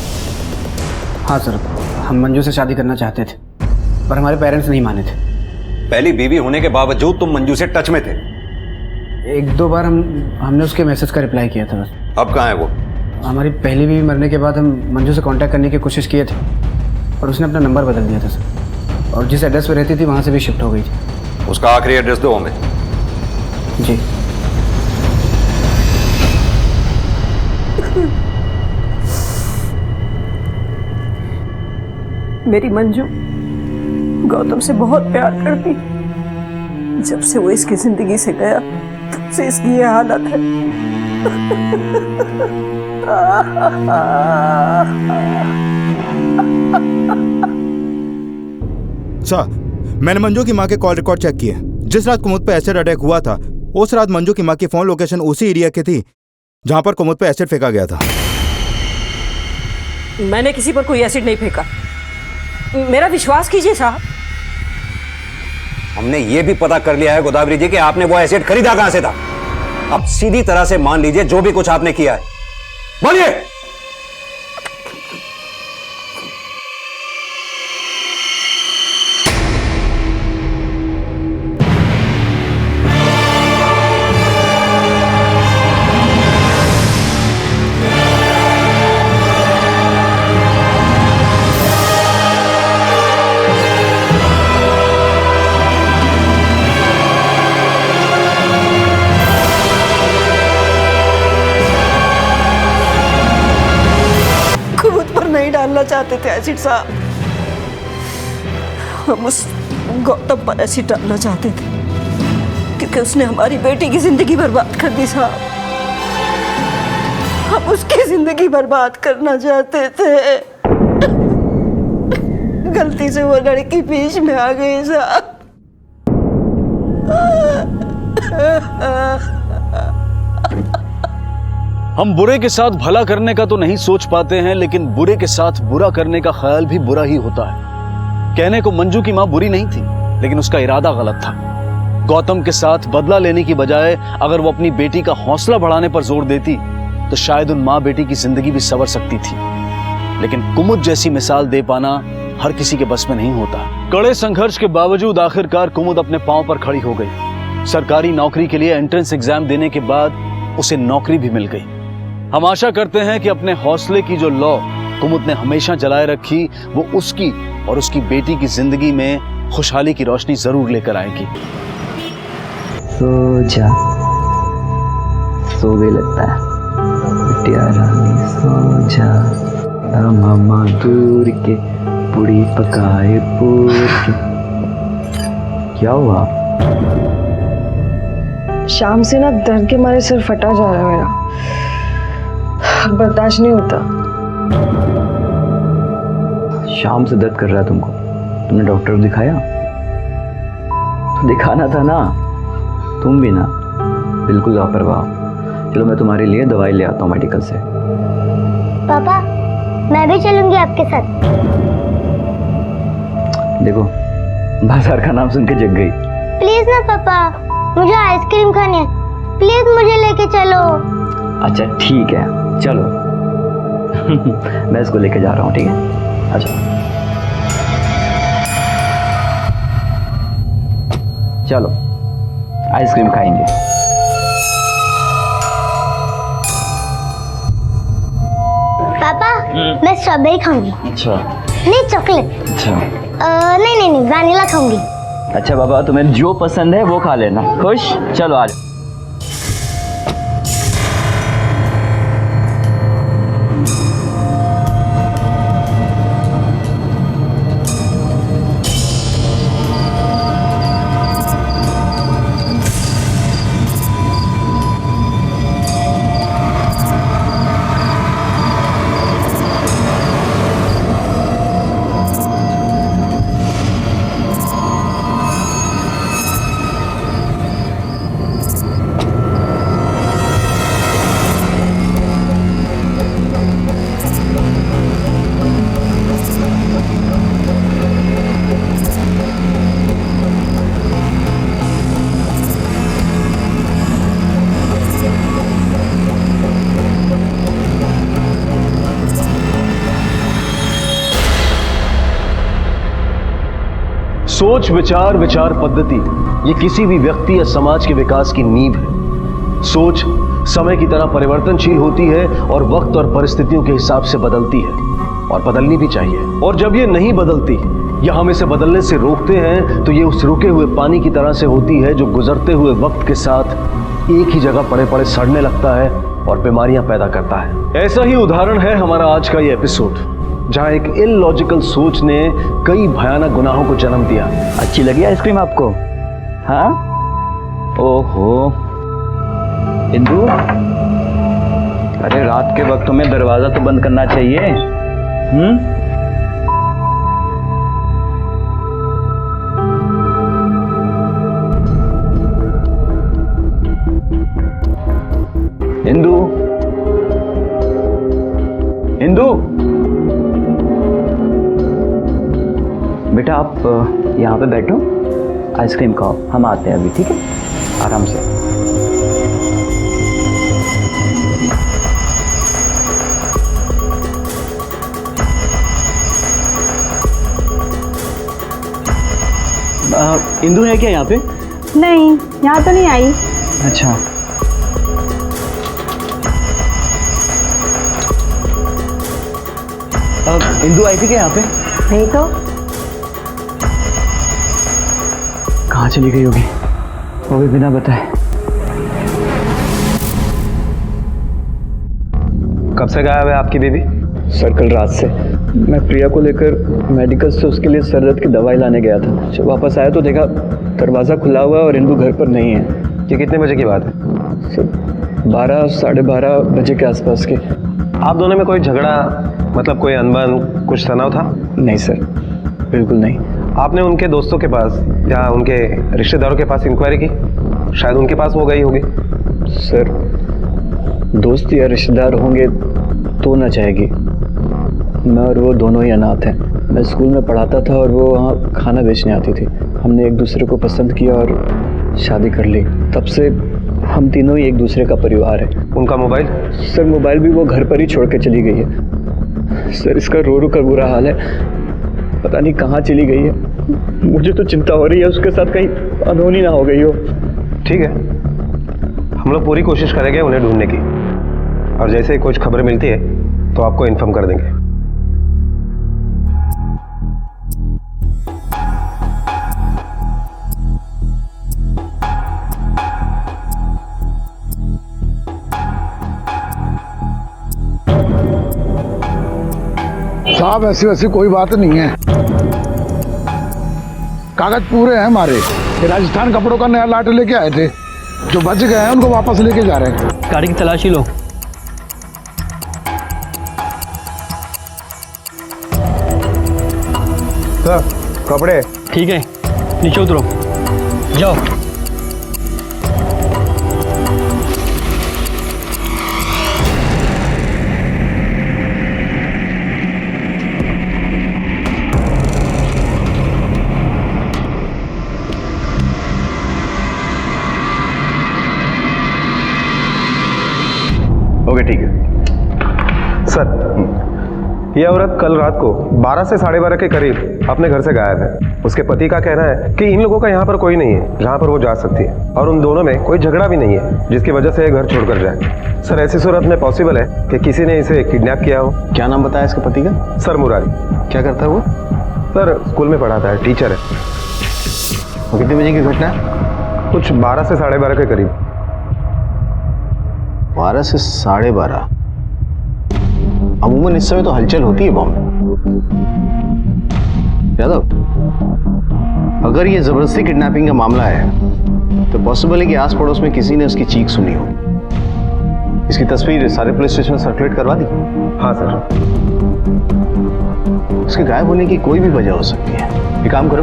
हाँ सर, हम मंजू से शादी करना चाहते थे पर हमारे पेरेंट्स नहीं माने थे। पहली बीवी होने के बावजूद तुम मंजू से टच में थे? एक दो बार हमने उसके मैसेज का रिप्लाई किया था बस। अब कहाँ है वो? हमारी पहली बीवी मरने के बाद हम मंजू से कांटेक्ट करने की कोशिश किए थे और उसने अपना नंबर बदल दिया था सर, और जिस एड्रेस पे रहती थी वहाँ से भी शिफ्ट हो गई थी। उसका आखिरी एड्रेस दो हमें। जी। मेरी मंजू गौतम से बहुत प्यार करती। जब से वो इसकी जिंदगी से गया तब से इसकी ये हालत है। सर, मैंने मंजू की माँ के कॉल रिकॉर्ड चेक किए। जिस रात कुमुद पे एसिड अटैक हुआ था उस रात मंजू की माँ की फोन लोकेशन उसी एरिया की थी जहां पर कुमुद पे एसिड फेंका गया था। मैंने किसी पर कोई एसिड नहीं फेंका, मेरा विश्वास कीजिए साहब। हमने ये भी पता कर लिया है गोदावरी जी कि आपने वो एसिड खरीदा कहां से था। अब सीधी तरह से मान लीजिए जो भी कुछ आपने किया है। बोलिए। डालना चाहते थे एसिड साहब, हम उस गौतम पर एसिड डालना चाहते थे क्योंकि उसने हमारी बेटी की जिंदगी बर्बाद कर दी साहब। हम उसकी जिंदगी बर्बाद करना चाहते थे, गलती से वो लड़की बीच में आ गई साहब। हम बुरे के साथ भला करने का तो नहीं सोच पाते हैं, लेकिन बुरे के साथ बुरा करने का ख्याल भी बुरा ही होता है। कहने को मंजू की मां बुरी नहीं थी, लेकिन उसका इरादा गलत था। गौतम के साथ बदला लेने की बजाय अगर वो अपनी बेटी का हौसला बढ़ाने पर जोर देती तो शायद उन मां बेटी की जिंदगी भी संवर सकती थी। लेकिन कुमुद जैसी मिसाल दे पाना हर किसी के बस में नहीं होता। कड़े संघर्ष के बावजूद आखिरकार कुमुद अपने पांव पर खड़ी हो गई। सरकारी नौकरी के लिए एंट्रेंस एग्जाम देने के बाद उसे नौकरी भी मिल गई। हम आशा करते हैं कि अपने हौसले की जो लौ कुमुद ने हमेशा जलाए रखी वो उसकी और उसकी बेटी की जिंदगी में खुशहाली की रोशनी जरूर लेकर आएगी। सो जा, सो गई लगता है बिटिया रानी, सो जा। मामा दूर के पूरी पकाए पूर के। क्या हुआ? शाम से ना दर्द के मारे सिर फटा जा रहा है मेरा, बर्दाश्त नहीं होता। शाम से दर्द कर रहा है तुमको? तुमने डॉक्टर को दिखाया? तो दिखाना था ना, तुम भी ना बिल्कुल लापरवाह। चलो मैं तुम्हारे लिए दवाई ले आता हूँ मेडिकल से। पापा मैं भी चलूंगी आपके साथ। देखो बाजार का नाम सुन के जग गई। प्लीज ना पापा, मुझे आइसक्रीम खानी है, प्लीज मुझे लेके चलो। अच्छा ठीक है चलो। मैं इसको लेके जा रहा हूँ, ठीक है? अच्छा चलो आइसक्रीम खाएंगे। पापा मैं स्ट्रॉबेरी खाऊंगी। अच्छा। नहीं चॉकलेट। अच्छा। नहीं नहीं नहीं वैनिला खाऊंगी। अच्छा बाबा, तुम्हें जो पसंद है वो खा लेना। खुश? चलो आज। सोच विचार विचार पद्धति ये किसी भी व्यक्ति या समाज के विकास की नींव है। सोच समय की तरह परिवर्तनशील होती है और वक्त और परिस्थितियों के हिसाब से बदलती है, और बदलनी भी चाहिए। और जब ये नहीं बदलती या हम इसे बदलने से रोकते हैं तो ये उस रुके हुए पानी की तरह से होती है जो गुजरते हुए वक्त के साथ एक ही जगह पड़े पड़े सड़ने लगता है और बीमारियां पैदा करता है। ऐसा ही उदाहरण है हमारा आज का ये एपिसोड, जहां एक इलॉजिकल सोच ने कई भयानक गुनाहों को जन्म दिया। अच्छी लगी आइसक्रीम आपको? हाँ? ओहो इंदु, अरे रात के वक्त तुम्हें दरवाजा तो बंद करना चाहिए। इंदु, इंदु, बेटा आप यहाँ पे बैठो, आइसक्रीम खाओ, हम आते हैं अभी, ठीक है? आराम से। इंदु है क्या यहाँ पे? नहीं, यहाँ तो नहीं आई। अच्छा, इंदु आई थी क्या यहाँ पे? नहीं तो। कहाँ चली गई होगी, वो भी बिना बताए? कब से गायब है आपकी बेबी? सर कल रात से। मैं प्रिया को लेकर मेडिकल से उसके लिए सर दर्द की दवाई लाने गया था। जब वापस आया तो देखा दरवाज़ा खुला हुआ है और इंदु घर पर नहीं है। ये कितने बजे की बात है? सर 12 साढ़े 12 बजे के आसपास के। आप दोनों में कोई झगड़ा, मतलब कोई अनबन, कुछ तनाव था? नहीं सर, बिल्कुल नहीं। आपने उनके दोस्तों के पास या उनके रिश्तेदारों के पास इंक्वायरी की? शायद उनके पास वो गई होगी। सर दोस्त या रिश्तेदार होंगे तो ना चाहेगी। मैं और वो दोनों ही अनाथ हैं। मैं स्कूल में पढ़ाता था और वो वहाँ खाना बेचने आती थी। हमने एक दूसरे को पसंद किया और शादी कर ली। तब से हम तीनों ही एक दूसरे का परिवार है। उनका मोबाइल? सर मोबाइल भी वो घर पर ही छोड़ के चली गई है। सर इसका रो रो कर बुरा हाल है, पता नहीं कहाँ चली गई है। मुझे तो चिंता हो रही है उसके साथ कहीं अनहोनी ना हो गई हो। ठीक है, हम लोग पूरी कोशिश करेंगे उन्हें ढूंढने की, और जैसे ही कुछ खबर मिलती है तो आपको इन्फॉर्म कर देंगे। साहब ऐसी वैसी कोई बात नहीं है, कागज पूरे हैं हमारे। ये राजस्थान कपड़ों का नया लाट लेके आए थे, जो बच गए हैं उनको वापस लेके जा रहे हैं। गाड़ी की तलाशी लो। सर कपड़े ठीक है, नीचे उतरो, जाओ। ओके ठीक है सर। ये औरत कल रात को 12 से 12:30 के करीब अपने घर से गायब है। उसके पति का कहना है कि इन लोगों का यहाँ पर कोई नहीं है जहाँ पर वो जा सकती है, और उन दोनों में कोई झगड़ा भी नहीं है जिसकी वजह से ये घर छोड़कर जाए। सर ऐसी सूरत में पॉसिबल है कि किसी ने इसे किडनैप किया हो। क्या नाम बताया इसके पति का? सर मुरारी। क्या करता है वो? सर स्कूल में पढ़ाता है, टीचर है। कितने बजे की घटना है? कुछ 12 से 12:30 के करीब। 12 से 12:30। अमूमन इस समय तो हलचल होती है बॉम्बे। यादव, अगर ये जबरदस्ती किडनैपिंग का मामला है तो पॉसिबल है कि आस पड़ोस में किसी ने उसकी चीख सुनी हो। इसकी तस्वीर सारे पुलिस स्टेशन में सर्कुलेट करवा दी? हाँ सर। उसके गायब होने की कोई भी वजह हो सकती है। एक काम करो,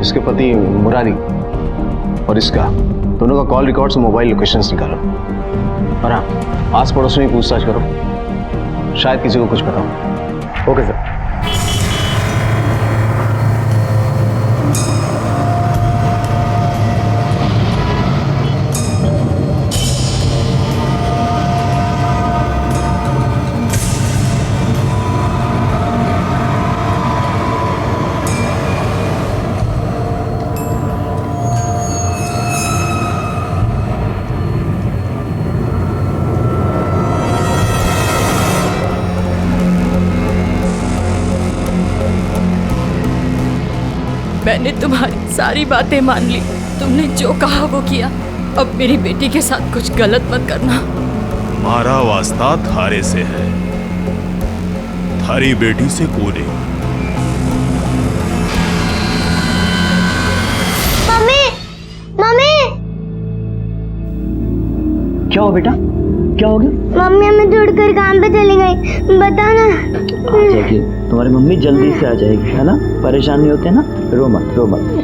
इसके पति मुरारी और इसका दोनों का कॉल रिकॉर्ड से मोबाइल लोकेशंस निकालो और हाँ, आस पड़ोस में पूछताछ करो, शायद किसी को कुछ पता हो। Okay sir. मैंने तुम्हारी सारी बातें मान ली, तुमने जो कहा वो किया। अब मेरी बेटी के साथ कुछ गलत मत करना। हमारा वास्ता थारे से है, थारी बेटी से कोने। मम्मी, मम्मी, क्या हो बेटा, क्या हो गया? मम्मी हमें छोड़कर काम पे चली गई, बताना। आ जाएगी, तुम्हारी मम्मी जल्दी से आ जाएगी, है ना? परेशान नहीं होते ना? रो मत,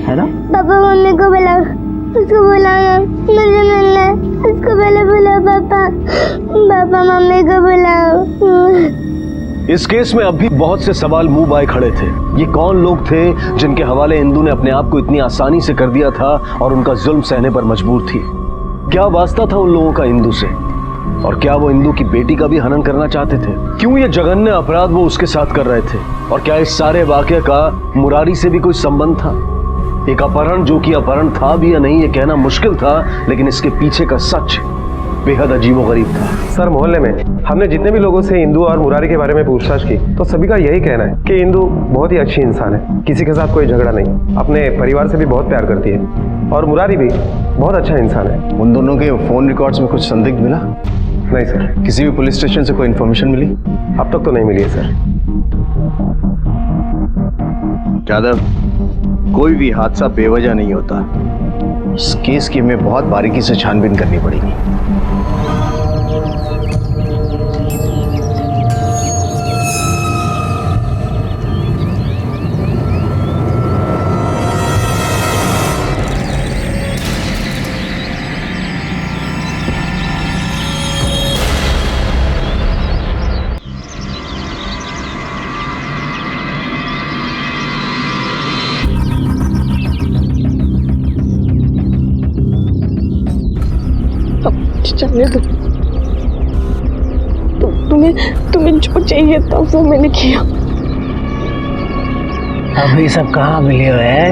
है ना? पापा मम्मी को बुलाओ, उसको बुलाओ, मुझे मिलना है, उसको पहले बुलाओ। पापा, पापा मम्मी को बुलाओ। इस केस में अभी बहुत से सवाल मुंह बाए खड़े थे। ये कौन लोग थे जिनके हवाले इंदु ने अपने आप को इतनी आसानी से कर दिया था और उनका जुल्म सहने पर मजबूर थी? क्या वास्ता था उन लोगों का इंदु से? और क्या वो इंदु की बेटी का भी हनन करना चाहते थे? क्यों ये जघन्य अपराध वो उसके साथ कर रहे थे? और क्या इस सारे वाकये का मुरारी से भी कोई संबंध था? एक अपहरण जो कि अपहरण था भी या नहीं ये कहना मुश्किल था, लेकिन इसके पीछे का सच बेहद अजीबोगरीब था। सर, मोहल्ले में हमने जितने भी लोगों से इंदु और मुरारी के बारे में पूछताछ की तो सभी का यही कहना है कि इंदु बहुत ही अच्छी इंसान है, किसी के साथ कोई झगड़ा नहीं, अपने परिवार से भी बहुत प्यार करती है और मुरारी भी बहुत अच्छा इंसान है। उन दोनों के फोन रिकॉर्ड्स में कुछ संदिग्ध मिला? नहीं सर। किसी भी पुलिस स्टेशन से कोई इन्फॉर्मेशन मिली? अब तक तो नहीं मिली है सर। यादव, कोई भी हादसा बेवजह नहीं होता। इस केस की हमें बहुत बारीकी से छानबीन करनी पड़ेगी। जाने दो, तुम्हें जो चाहिए था वो मैंने किया। अभी सब कहाँ मिले है?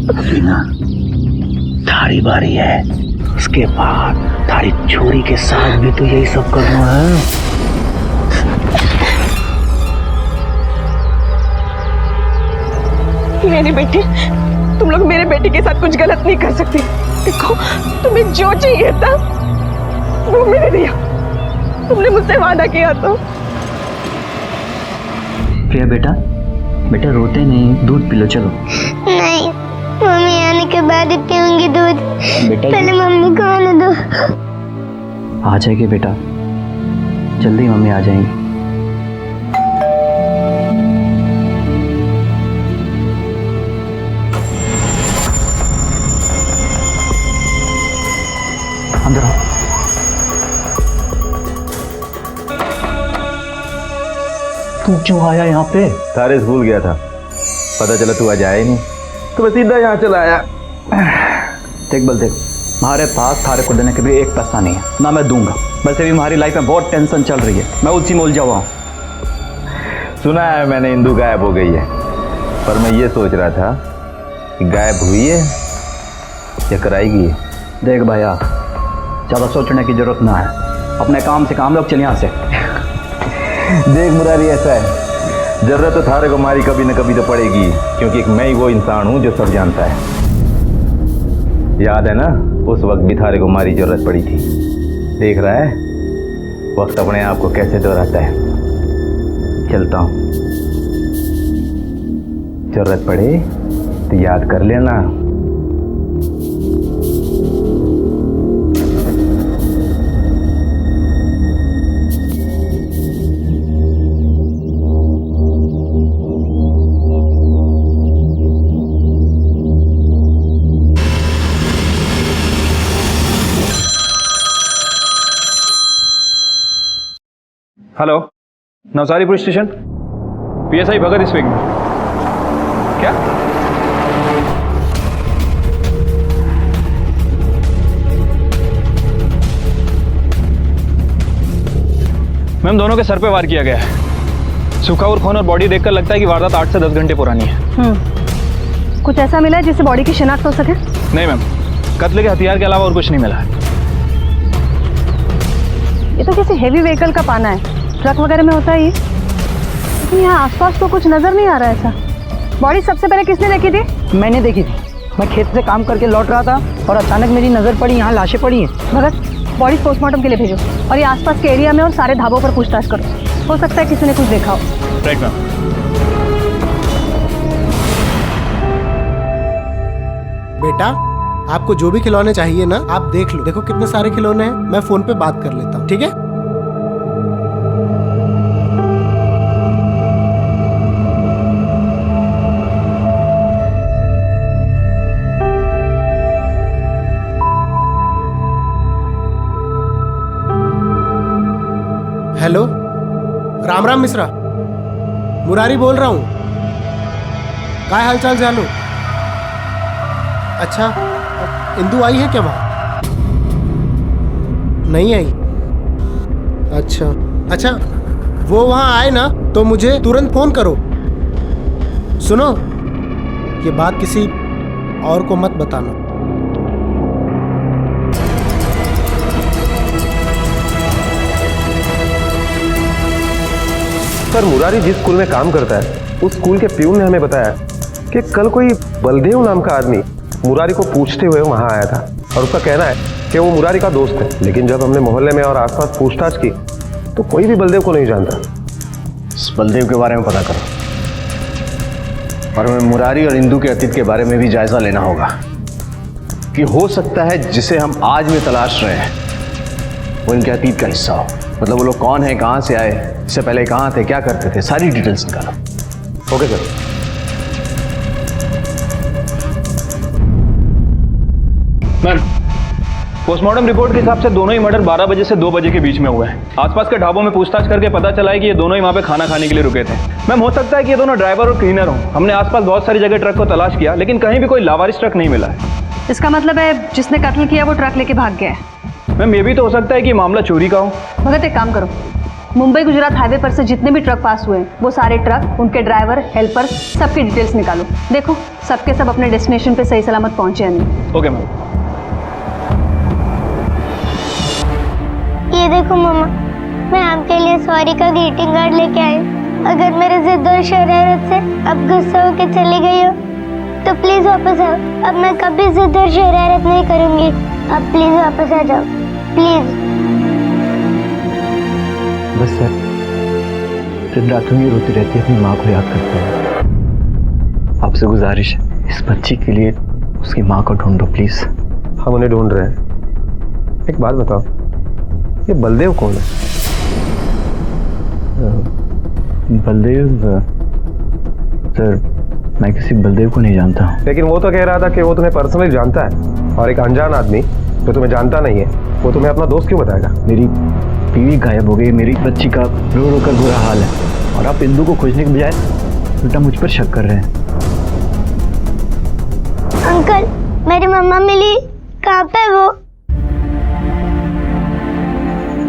अभी ना थारी बारी है, इसके बाद थारी छोरी के साथ भी तो यही सब करना है। मेरी बेटी, तुम लोग मेरे बेटे के साथ कुछ गलत नहीं कर सकते। देखो, तुम्हें जो चाहिए था वो मैंने दिया, तुमने मुझसे वादा किया तो। प्रिया बेटा, बेटा रोते नहीं, दूध पी लो। चलो। नहीं, मम्मी आने के बाद ही पीऊंगी दूध। बेटा, पहले मम्मी को आने दो। आ जाएगी बेटा, जल्दी मम्मी आ जाएंगी। अंदर आओ। तू क्यों आया यहाँ पे? तारे भूल गया था, पता चला तू आज आया ही नहीं तो मैं सीधा यहाँ चला आया। देख बल देख, हमारे पास थारे को देने के लिए एक पैसा नहीं है, ना मैं दूंगा। वैसे भी हमारी लाइफ में बहुत टेंशन चल रही है, मैं उसी में उलझा हुआ हूँ। सुना है मैंने इंदु गायब हो गई है, पर मैं ये सोच रहा था कि गायब हुई है या कराएगी। देख भैया, ज़्यादा सोचने की जरूरत ना है, अपने काम से काम लोग चल यहाँ से। देख मुरारी, ऐसा है जरूरत तो थारे को मारी कभी न कभी तो पड़ेगी, क्योंकि मैं ही वो इंसान हूँ जो सब जानता है। याद है ना, उस वक्त भी थारे को मारी जरूरत पड़ी थी। देख रहा है वक्त अपने आप को कैसे दोहराता है। चलता हूँ, जरूरत पड़े तो याद कर लेना। Hello, Navsari police station, PSI Bhagat speaking. क्या? मैम, दोनों के सर पे वार किया गया है। सूखा और खून और बॉडी देखकर लगता है कि वारदात 8 से 10 घंटे पुरानी है। कुछ ऐसा मिला है जिससे बॉडी की शिनाख्त हो सके? नहीं मैम, कत्ल के हथियार के अलावा और कुछ नहीं मिला है। ये तो किसी हेवी व्हीकल का पाना है, ट्रक वगैरह में होता है ये। लेकिन यहाँ आसपास तो कुछ नजर नहीं आ रहा है ऐसा। बॉडी सबसे पहले किसने देखी थी? मैंने देखी थी। मैं खेत से काम करके लौट रहा था और अचानक मेरी नजर पड़ी, यहाँ लाशें पड़ी हैं। भगत, बॉडी पोस्टमार्टम के लिए भेजो और ये आसपास के एरिया में और सारे ढाबों पर पूछताछ करो। हो सकता है किसी ने कुछ देखा हो। Right ma'am. बेटा, आपको जो भी खिलौने चाहिए ना, आप देख लो। देखो कितने सारे खिलौने हैं। मैं फोन पे बात कर लेता हूँ, ठीक है? हेलो, राम राम मिश्रा, मुरारी बोल रहा हूँ। क्या हाल चाल जानू? अच्छा, इंदु आई है क्या वहाँ? नहीं आई? अच्छा अच्छा, वो वहाँ आए ना तो मुझे तुरंत फोन करो। सुनो, ये बात किसी और को मत बताना। सर, मुरारी जिस स्कूल में काम करता है उस स्कूल के प्यून ने हमें बताया कि कल कोई बलदेव नाम का आदमी मुरारी को पूछते हुए वहां आया था और उसका कहना है कि वो मुरारी का दोस्त है। लेकिन जब हमने मोहल्ले में और आसपास पूछताछ की तो कोई भी बलदेव को नहीं जानता। इस बलदेव के बारे में पता करो और हमें मुरारी और इंदु के अतीत के बारे में भी जायजा लेना होगा कि हो सकता है जिसे हम आज में तलाश रहे हैं वो इनके अतीत का हिस्सा हो। मतलब वो लोग कौन है, कहाँ से आए, इससे पहले कहाँ थे, क्या करते थे, सारी डिटेल्स निकालो। Okay sir. Ma'am, postmortem report के हिसाब से दोनों ही मर्डर 12 बजे से 2 बजे के बीच में हुए हैं। आसपास के ढाबों में पूछताछ करके पता चला है कि ये दोनों ही वहाँ पे खाना खाने के लिए रुके थे। मैम, हो सकता है कि ये दोनों ड्राइवर और क्लीनर हों। हमने आसपास बहुत सारी जगह ट्रक को तलाश किया लेकिन कहीं भी कोई लावारिस ट्रक नहीं मिला है। इसका मतलब है जिसने कत्ल किया वो ट्रक लेके भाग गया है। मैम, ये भी तो हो सकता है कि मामला चोरी का हो। भगत, एक काम करो, मुंबई गुजरात हाईवे पर से जितने भी ट्रक पास हुए हैं वो सारे ट्रक, उनके ड्राइवर, हेल्पर, सबकी डिटेल्स निकालो। देखो सबके सब अपने डेस्टिनेशन पे सही सलामत पहुंचे या नहीं। Okay ma'am. ये देखो मम्मा, मैं आपके लिए सॉरी का ग्रीटिंग कार्ड लेके आई। अगर मेरे जिद और शरारत से अब गुस्सा होकर चली गई हो तो प्लीज वापस आओ। अब मैं कभी जिद और शरारत नहीं करूंगी। अब प्लीज वापस आ जाओ, प्लीज। बस सर, दिन रात में रोती रहती है, अपनी माँ को याद करते हैं। आपसे गुजारिश है, इस बच्ची के लिए उसकी माँ को ढूंढो प्लीज। हम उन्हें ढूंढ रहे हैं। एक बात बताओ, ये बलदेव कौन है? बलदेव? सर, मैं किसी बलदेव को नहीं जानता हूँ। लेकिन वो तो कह रहा था कि वो तुम्हें पर्सनली जानता है और एक अनजान आदमी जो तुम्हें जानता नहीं है वो तुम्हें अपना दोस्त क्यों बताएगा? मेरी बीवी गायब हो गई, मेरी बच्ची का रो रो कर बुरा हाल है और आप इंदु को खोजने के बजाय उल्टा मुझ पर शक कर रहे हैं। अंकल, मेरी मम्मा मिली, कहाँ पे वो?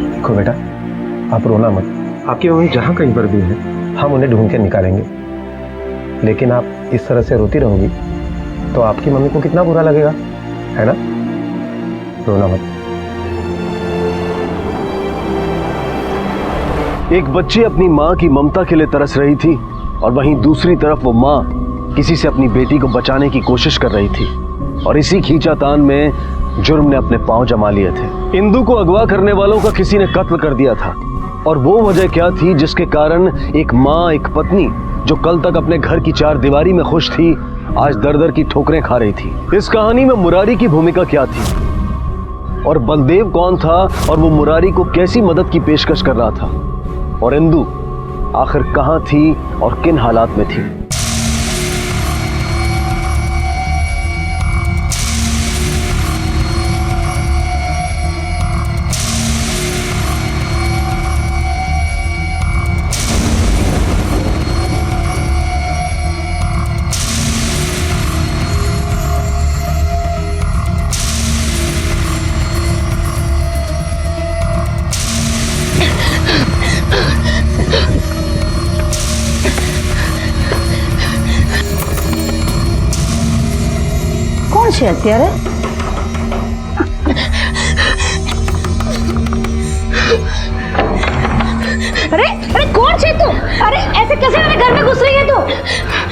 देखो बेटा, आप रोना मत। आपकी मम्मी जहाँ कहीं पर भी है हम उन्हें ढूंढ के निकालेंगे। लेकिन आप इस तरह से रोती रहोगी तो आपकी मम्मी को कितना बुरा लगेगा, है ना? रोना मत। एक बच्ची अपनी माँ की ममता के लिए तरस रही थी और वहीं दूसरी तरफ वो माँ किसी से अपनी बेटी को बचाने की कोशिश कर रही थी और इसी खींचातान में जुर्म ने अपने पांव जमा लिए थे। इंदु को अगवा करने वालों का किसी ने कत्ल कर दिया था और वो वजह क्या थी जिसके कारण एक माँ, एक पत्नी जो कल तक अपने घर की चार दीवारी में खुश थी, आज दर दर की ठोकरें खा रही थी। इस कहानी में मुरारी की भूमिका क्या थी और बलदेव कौन था और वो मुरारी को कैसी मदद की पेशकश कर रहा था, और इंदु आखिर कहां थी और किन हालात में थी। कौन છે અત્યારે? अरे अरे कौन है तू? अरे ऐसे कैसे मेरे घर में घुस रही है तू?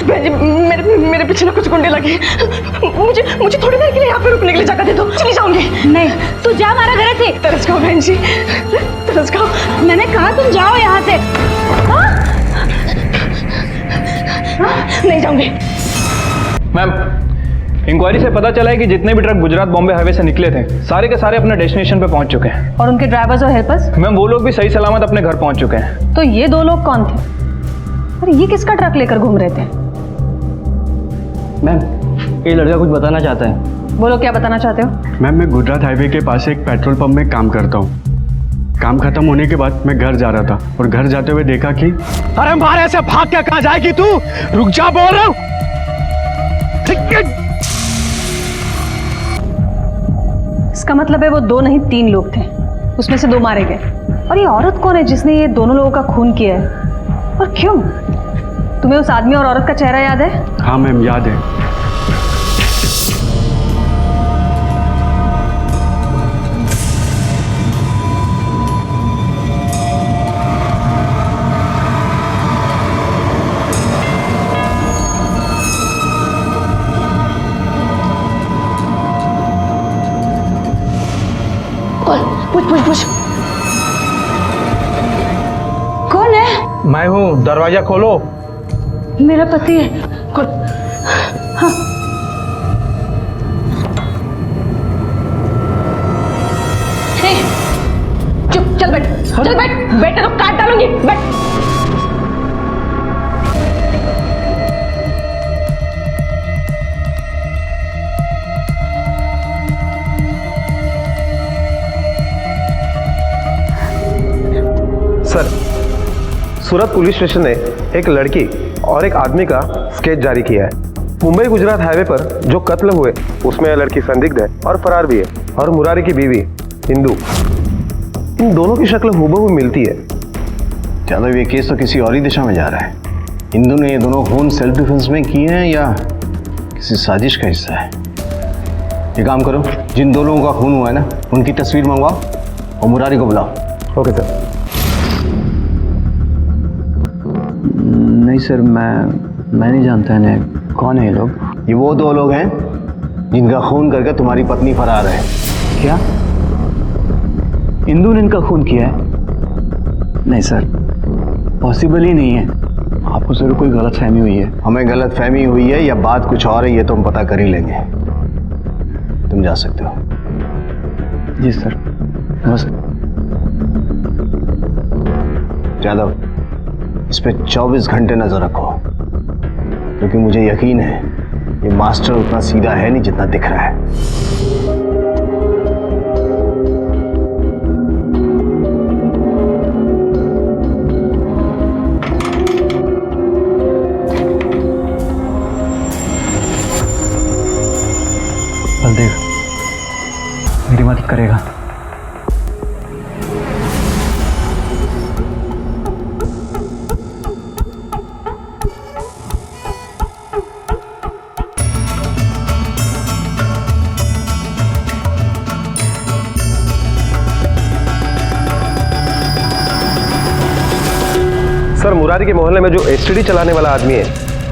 बहन जी, मेरे पीछे ना कुछ गुंडे लगे। मुझे थोड़ी देर के लिए यहाँ पे रुकने के लिए जगह दे दो। चली जाऊंगी। नहीं, तू जा, हमारा घर से। तरस खाओ बहन जी, तरस खाओ। मैंने कहा तुम जाओ यहाँ से। नहीं जाऊंगी। मैम, इंक्वायरी से पता चला है कि जितने भी ट्रक गुजरात बॉम्बे हाईवे से निकले थे सारे के सारे अपने डेस्टिनेशन पे पहुंच चुके हैं। और उनके ड्राइवर्स और हेल्पर्स? मैम, वो लोग भी सही सलामत अपने घर पहुंच चुके हैं। तो ये दो लोग कौन थे? अरे ये किसका ट्रक लेकर घूम रहे थे? मैम, ये लड़का कुछ बताना चाहता है। बोलो, क्या बताना चाहते हो? मैम, मैं गुजरात हाईवे के पास एक पेट्रोल पंप में काम करता हूँ। काम खत्म होने के बाद मैं घर जा रहा था और घर जाते हुए देखा कि अरे मारे से भाग के कहाँ जाएगी तू? रुक जा, बोल रहा हूँ। इसका मतलब है वो दो नहीं 3 लोग थे, उसमें से 2 मारे गए। और ये औरत कौन है जिसने ये दोनों लोगों का खून किया है, और क्यों? तुम्हें उस आदमी और औरत का चेहरा याद है? हाँ मैम, याद है। पूछ। कौन है? मैं हूँ, दरवाजा खोलो। मेरा पति है। हाँ। चुप, चल बैठ, चल बैठ, बैठ तो काट डालूंगी, बैठ। सर, सूरत पुलिस स्टेशन ने एक लड़की और एक आदमी का स्केच जारी किया है। मुंबई गुजरात हाईवे पर जो कत्ल हुए उसमें यह लड़की संदिग्ध है और फरार भी है। और मुरारी की बीवी इंदु, इन दोनों की शक्ल हूबहू मिलती है। यादव, ये केस तो किसी और ही दिशा में जा रहा है। इंदु ने ये दोनों खून सेल्फ डिफेंस में किए हैं या किसी साजिश का हिस्सा है? ये काम करो, जिन दो लोगों का खून हुआ है ना, उनकी तस्वीर मंगवाओ और मुरारी को बुलाओ। Okay sir. नहीं सर, मैं नहीं जानता इन्हें। कौन है ये लोग? ये वो 2 लोग हैं जिनका खून करके तुम्हारी पत्नी फरार है। क्या इंदु ने इनका खून किया है? नहीं सर, पॉसिबल ही नहीं है। आपको जरूर कोई गलतफहमी हुई है। हमें गलतफहमी हुई है या बात कुछ और है, ये तो हम पता कर ही लेंगे। तुम जा सकते हो। जी सर। बस यादव, इस पे 24 घंटे नजर रखो, क्योंकि मुझे यकीन है ये मास्टर उतना सीधा है नहीं जितना दिख रहा है। बलदेव मेरी मदद करेगा? सर, पर मुरारी के मोहल्ले में जो एसटीडी चलाने वाला आदमी है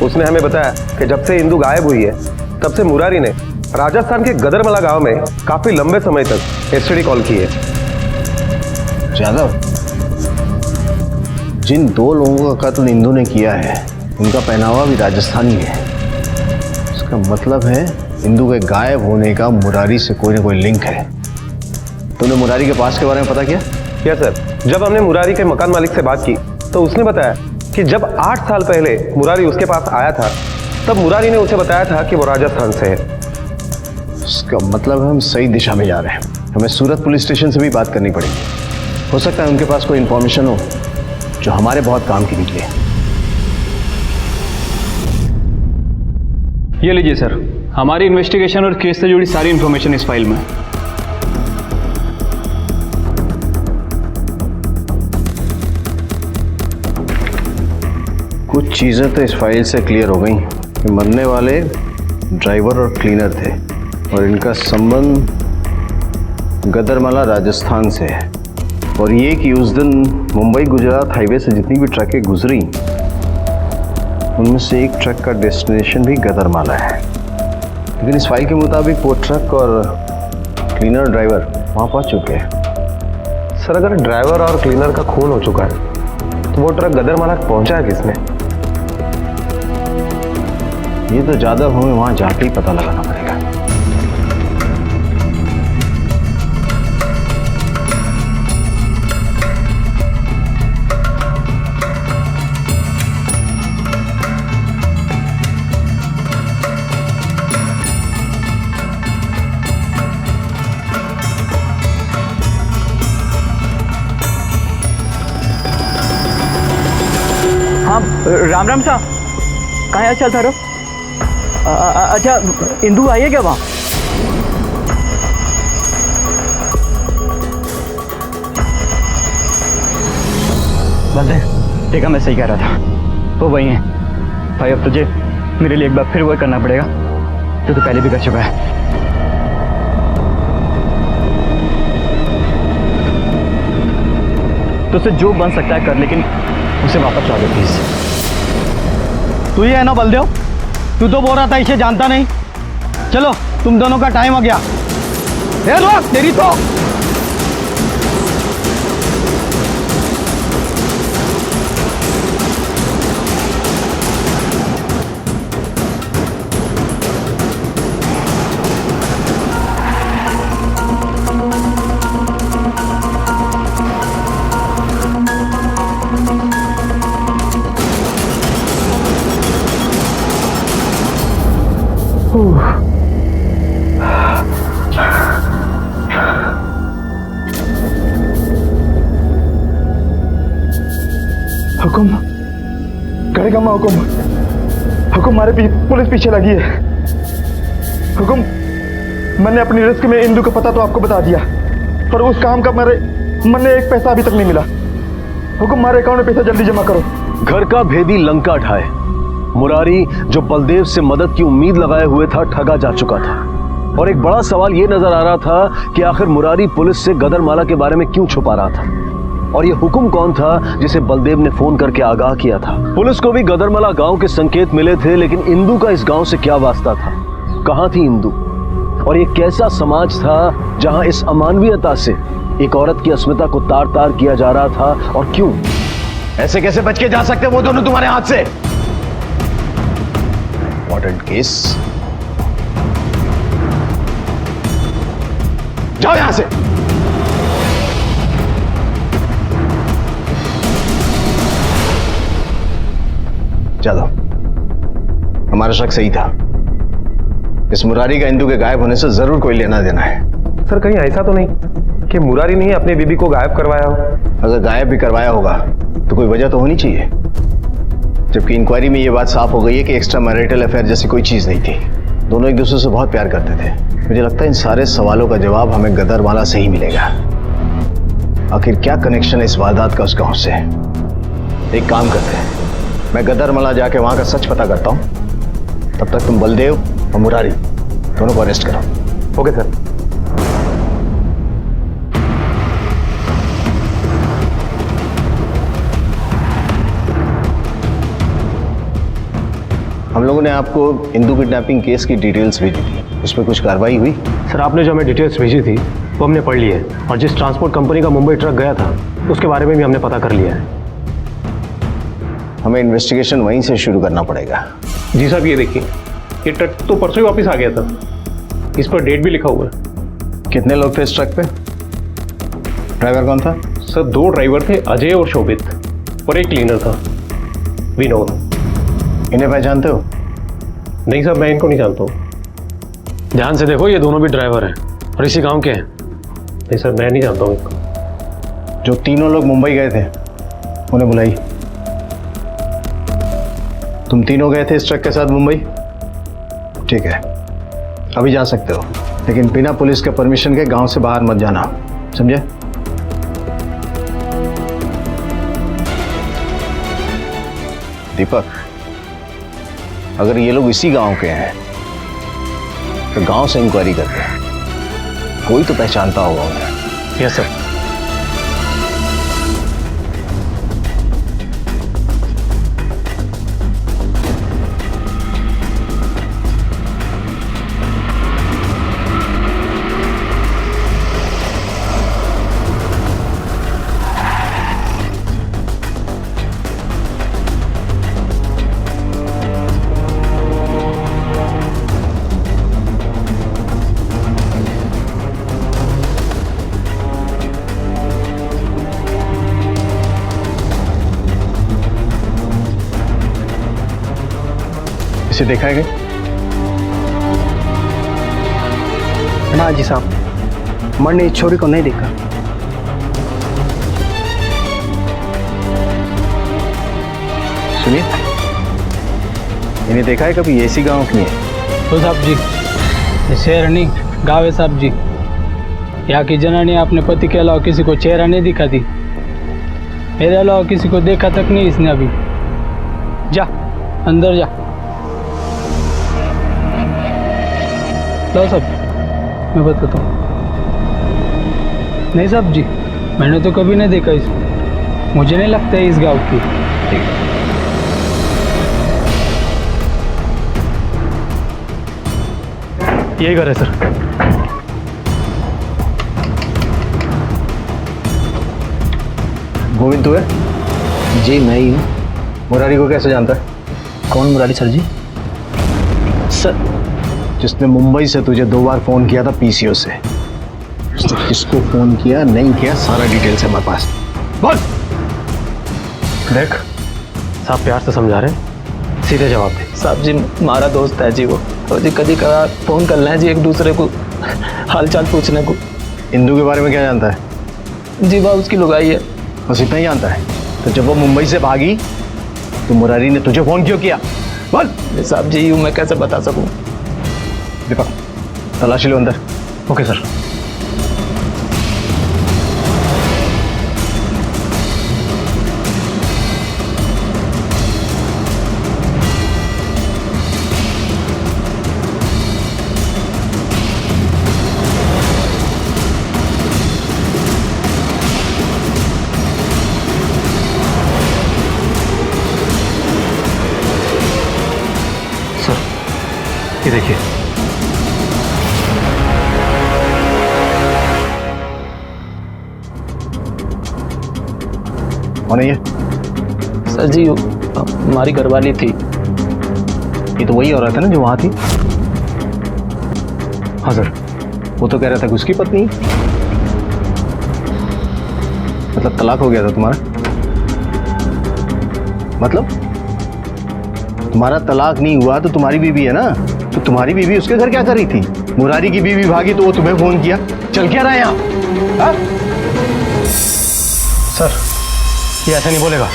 उसने हमें बताया कि जब से इंदु गायब हुई है तब से मुरारी ने राजस्थान के गदरमला गांव में काफी लंबे समय तक एसटीडी कॉल की है। जादव, जिन 2 लोगों का कत्ल इंदु ने किया है उनका पहनावा भी राजस्थानी है। इसका मतलब है इंदु के गायब होने का मुरारी से कोई ना कोई लिंक है। तुमने मुरारी के पास के बारे में पता किया? क्या सर, जब हमने मुरारी के मकान मालिक से बात की तो उसने बताया कि जब 8 साल पहले मुरारी उसके पास आया था तब मुरारी ने उसे बताया था कि वो राजस्थान से है। इसका मतलब हम सही दिशा में जा रहे हैं। हमें सूरत पुलिस स्टेशन से भी बात करनी पड़ेगी। हो सकता है उनके पास कोई इंफॉर्मेशन हो जो हमारे बहुत काम की निकले। ये लीजिए सर, हमारी इन्वेस्टिगेशन और केस से जुड़ी सारी इंफॉर्मेशन इस फाइल में। कुछ चीज़ें तो इस फाइल से क्लियर हो गई कि मरने वाले ड्राइवर और क्लीनर थे और इनका संबंध गदरमला राजस्थान से है, और ये कि उस दिन मुंबई गुजरात हाईवे से जितनी भी ट्रकें गुजरी उनमें से एक ट्रक का डेस्टिनेशन भी गदरमाला है। लेकिन इस फाइल के मुताबिक वो ट्रक और क्लीनर ड्राइवर वहाँ पहुँच चुके हैं। सर, अगर ड्राइवर और क्लीनर का खून हो चुका है तो वो ट्रक गदरमाला पहुंचा है किसने? ये तो ज़्यादा हमें वहाँ जाके ही पता लगाना पड़ेगा। हाँ, राम राम साहब, कहाँ है? चल थारो। अच्छा, इंदु आई है क्या वहाँ? बंदे, देखा मैं सही कह रहा था, वो वही है भाई। अब तुझे मेरे लिए एक बार फिर वो करना पड़ेगा जो तू पहले भी कर चुका है। तुझसे जो बन सकता है कर, लेकिन उसे वापस ला दे प्लीज। तू ये है ना बलदेव, तू तो बोल रहा था इसे जानता नहीं। चलो, तुम दोनों का टाइम आ गया। ए रोक, तेरी तो हुकुम, करेगा मैं हुकुम। हुकुम, हमारे पुलिस पीछे लगी है। हुकुम, मैंने अपनी रिस्क में इंदु का पता तो आपको बता दिया, पर उस काम का मैंने एक पैसा अभी तक नहीं मिला। हुकुम, हमारे अकाउंट में पैसा जल्दी जमा करो। घर का भेदी लंका ढाए। मुरारी जो बलदेव से मदद की उम्मीद लगाए हुए था, ठगा जा चुका था। और एक बड़ा सवाल यह नजर आ रहा था कि आखिर मुरारी पुलिस से गदरमाला के बारे में क्यों छुपा रहा था, और यह हुकुम कौन था जिसे बलदेव ने फोन करके आगाह किया था। पुलिस को भी गदरमाला गांव के संकेत मिले थे, लेकिन इंदु का इस गांव से क्या वास्ता था? कहां थी इंदु? और यह कैसा समाज था जहां इस अमानवीयता से एक औरत की अस्मिता को तार तार किया जा रहा था, और क्यों? ऐसे कैसे बच के जा सकते वो दोनों तुम्हारे हाथ से? इंपॉर्टेंट केस, जाओ यहां से। चलो, हमारा शक सही था। इस मुरारी का इंदु के गायब होने से जरूर कोई लेना देना है। सर, कहीं ऐसा तो नहीं कि मुरारी ने अपनी बीबी को गायब करवाया हो? अगर गायब भी करवाया होगा तो कोई वजह तो होनी चाहिए, जबकि इंक्वायरी में यह बात साफ हो गई है कि एक्स्ट्रा मैरिटल अफेयर जैसी कोई चीज नहीं थी। दोनों एक दूसरे से बहुत प्यार करते थे। मुझे लगता है इन सारे सवालों का जवाब हमें गदरमाला से ही मिलेगा। आखिर क्या कनेक्शन है इस वारदात का उस गांव से? एक काम करते हैं, मैं गदरमाला जाके वहां का सच पता करता हूं। तब तक तुम बलदेव और मुरारी दोनों को अरेस्ट करो। Okay sir. हम लोगों ने आपको इंदू किडनैपिंग केस की डिटेल्स भेजी थी, उस पर कुछ कार्रवाई हुई? सर आपने जो हमें डिटेल्स भेजी थी वो हमने पढ़ ली है, और जिस ट्रांसपोर्ट कंपनी का मुंबई ट्रक गया था उसके बारे में भी हमने पता कर लिया है। हमें इन्वेस्टिगेशन वहीं से शुरू करना पड़ेगा। जी साहब, ये देखिए, ये ट्रक तो परसों ही वापस आ गया था, इस पर डेट भी लिखा हुआ है। कितने लोग थे इस ट्रक पे? ड्राइवर कौन था? सर 2 ड्राइवर थे, अजय और शोभित, और एक क्लीनर था, विनोद। इन्हें पहचानते हो? नहीं साहब, मैं इनको नहीं जानता हूँ। ध्यान से देखो, ये दोनों भी ड्राइवर हैं और इसी गांव के हैं। नहीं सर, मैं नहीं जानता हूँ इनको। जो तीनों लोग मुंबई गए थे उन्हें बुलाई। तुम तीनों गए थे इस ट्रक के साथ मुंबई? ठीक है, अभी जा सकते हो, लेकिन बिना पुलिस के परमिशन के गांव से बाहर मत जाना, समझे? दीपक, अगर ये लोग इसी गांव के हैं तो गांव से इंक्वायरी करते हैं, कोई तो पहचानता होगा उन्हें। Yes sir. इसे देखा है क्या? ना जी साहब, मैंने इस छोरी को नहीं देखा। सुनिए, इन्हें देखा है कभी? ये इसी गांव की है? तो साहब जी, ये शहर नहीं गाँव है साहब जी। यहाँ की जनानी अपने पति के अलावा किसी को चेहरा नहीं दिखाती, मेरे अलावा किसी को देखा तक नहीं इसने अभी। जा अंदर जा। लो साहब, मैं बताता हूँ। नहीं साहब जी, मैंने तो कभी नहीं देखा इसको, मुझे नहीं लगता है इस गांव की। ठीक है। यही घर है सर। गोविंद तू है? जी मैं ही हूँ। मुरारी को कैसे जानता है? कौन मुरारी सर जी? सर, जिसने मुंबई से तुझे 2 बार फोन किया था पीसीओ से, उसने किसको फोन किया नहीं किया सारा डिटेल्स है हमारे पास। बोल। देख साहब प्यार से समझा रहे हैं, सीधे जवाब दे। साहब जी हमारा दोस्त है जी वो, तो जी कभी कभार फ़ोन कर लें जी एक दूसरे को हालचाल पूछने को। इंदू के बारे में क्या जानता है? जी वाह, उसकी लुगाई है। बस इतना ही जानता है? तो जब वो मुंबई से भागी तो मुरारी ने तुझे फोन क्यों किया? बोल। साहब जी यूँ मैं कैसे बता सकूँ? दीपक, तलाशी लो अंदर। Okay sir. सर ये देखिए, कौन है ये? सर जी हमारी घरवाली थी। ये तो वही औरत है ना जो वहां थी? हाँ सर, वो तो कह रहा था कि उसकी पत्नी। मतलब तलाक हो गया था तुम्हारा? मतलब तुम्हारा तलाक नहीं हुआ तो तुम्हारी बीवी है ना, तो तुम्हारी बीवी उसके घर क्या कर रही थी? मुरारी की बीवी भागी तो वो तुम्हें फोन किया, चल क्या रहा है यहाँ? सर ये ऐसा नहीं बोलेगा।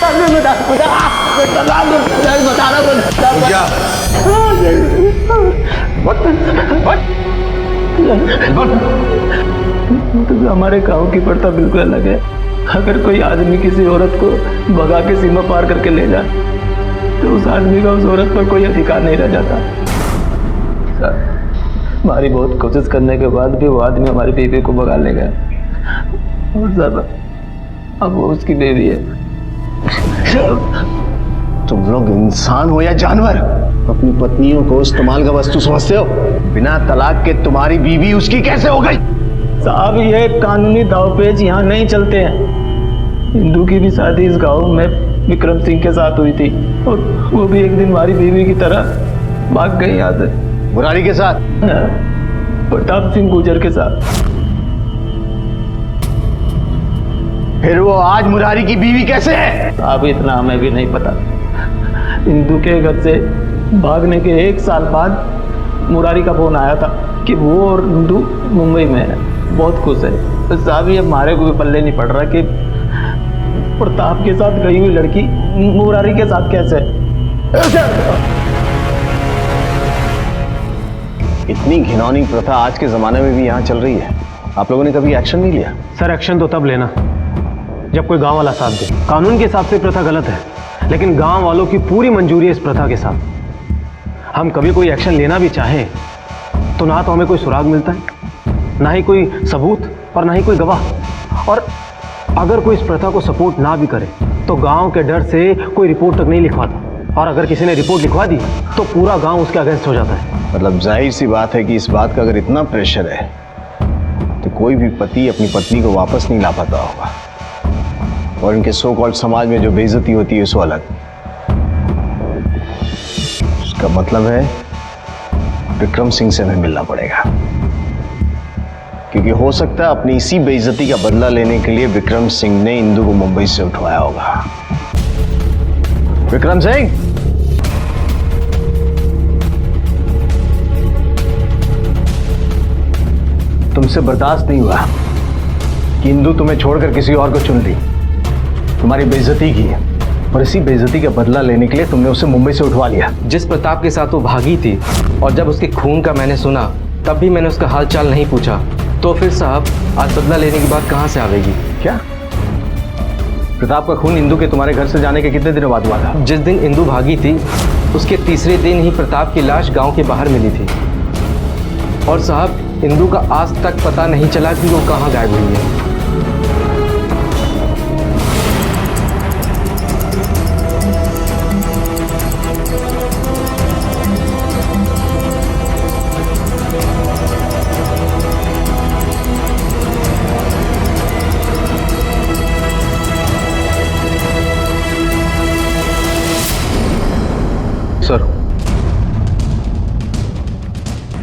तो हमारे गांव की प्रथा बिल्कुल अलग है। अगर कोई आदमी किसी औरत को भगा के सीमा पार करके ले जाए तो उस आदमी का उस औरत पर कोई अधिकार नहीं रह जाता। सर हमारी बहुत कोशिश करने के बाद भी वो आदमी हमारी बीवी को भगा ले गया, और सर अब वो उसकी बीवी है। तुम लोग इंसान हो या जानवर? अपनी पत्नियों को इस्तेमाल का वस्तु समझते हो? बिना तलाक के तुम्हारी बीवी उसकी कैसे हो गई? साहब ये कानूनी दावपेच यहाँ नहीं चलते हैं। इंदू की भी शादी इस गांव में विक्रम सिंह के साथ हुई थी और वो भी एक दिन हमारी बीवी की तरह भाग गई यहाँ से। मुरारी के साथ? प्रताप सिंह गुजर के साथ। फिर वो आज मुरारी की बीवी कैसे है? अब इतना हमें भी नहीं पता। इंदू के घर से भागने के 1 साल बाद मुरारी का फोन आया था कि वो और इंदू मुंबई में है, बहुत खुश है। तो साहब ये हमारे को भी पल्ले नहीं पड़ रहा कि प्रताप के साथ गई हुई लड़की मुरारी के साथ कैसे? इतनी घिनौनी प्रथा आज के जमाने में भी यहाँ चल रही है, आप लोगों ने कभी एक्शन नहीं लिया? सर एक्शन तो तब लेना जब कोई गांव वाला साथ दे। कानून के हिसाब से प्रथा गलत है, लेकिन गांव वालों की पूरी मंजूरी है इस प्रथा के साथ। हम कभी कोई एक्शन लेना भी चाहें तो ना तो हमें कोई सुराग मिलता है, ना ही कोई सबूत और ना ही कोई गवाह। और अगर कोई इस प्रथा को सपोर्ट ना भी करे तो गांव के डर से कोई रिपोर्ट तक नहीं लिखवाता, और अगर किसी ने रिपोर्ट लिखवा दी तो पूरा गांव उसके अगेंस्ट हो जाता है। मतलब जाहिर सी बात है कि इस बात का अगर इतना प्रेशर है तो कोई भी पति अपनी पत्नी को वापस नहीं ला पाता होगा, और इनके सो कॉल्ड समाज में जो बेइज्जती होती है सो अलग। उसका मतलब है विक्रम सिंह से हमें मिलना पड़ेगा, क्योंकि हो सकता है अपनी इसी बेइज्जती का बदला लेने के लिए विक्रम सिंह ने इंदू को मुंबई से उठवाया होगा। विक्रम सिंह, तुमसे बर्दाश्त नहीं हुआ कि इंदू तुम्हें छोड़कर किसी और को चुन ली, तुम्हारी बेइज्जती की, और इसी बेइज्जती का बदला लेने के लिए तुमने उसे मुंबई से उठवा लिया। जिस प्रताप के साथ वो भागी थी और जब उसके खून का मैंने सुना तब भी मैंने उसका हालचाल नहीं पूछा, तो फिर साहब आज बदला लेने की बात कहाँ से आवेगी? क्या प्रताप का खून इंदू के तुम्हारे घर से जाने के कितने दिनों बाद हुआ था? जिस दिन इंदू भागी थी उसके तीसरे दिन ही प्रताप की लाश गांव के बाहर मिली थी, और साहब इंदू का आज तक पता नहीं चला कि वो कहाँ गायब हुई है।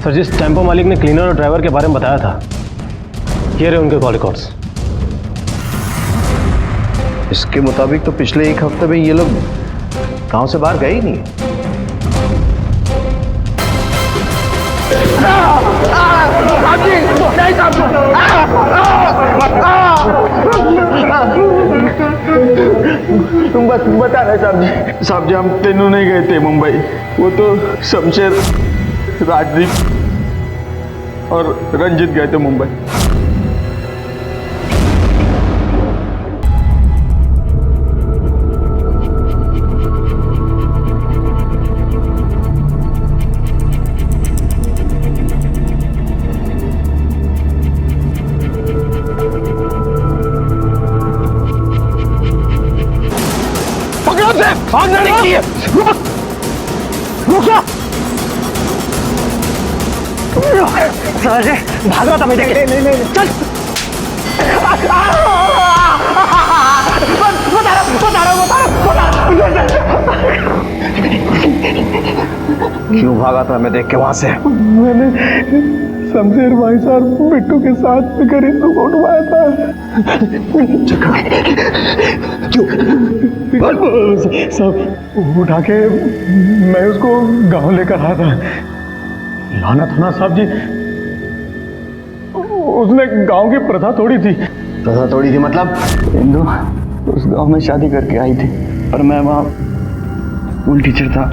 सर जिस टेम्पो मालिक ने क्लीनर और ड्राइवर के बारे में बताया था, ये रहे उनके कॉल रिकॉर्ड्स। इसके मुताबिक तो पिछले 1 हफ्ते में ये लोग गांव से बाहर गए ही नहीं। तुम बता रहे साहब जी हम तीनों नहीं गए थे मुंबई, वो तो शमशेर, राजदीप और रंजित गए थे मुंबई। पकड़ो से भागने नहीं किए। रुक जा। साले भाग रहा था मैं देखे। नहीं चल। क्यों भागा था मैं देख के वहां से? मैंने शमशेर भाई साहब बिट्टू के साथ मिलकर इंदू को उठवाया था। क्यों? सब उठा के मैं उसको गांव लेकर आया था। लाना था ना साहब जी, उसने गांव की प्रथा तोड़ी थी। प्रथा तोड़ी थी मतलब? इंदू उस गांव में शादी करके आई थी, पर मैं वहाँ स्कूल टीचर था।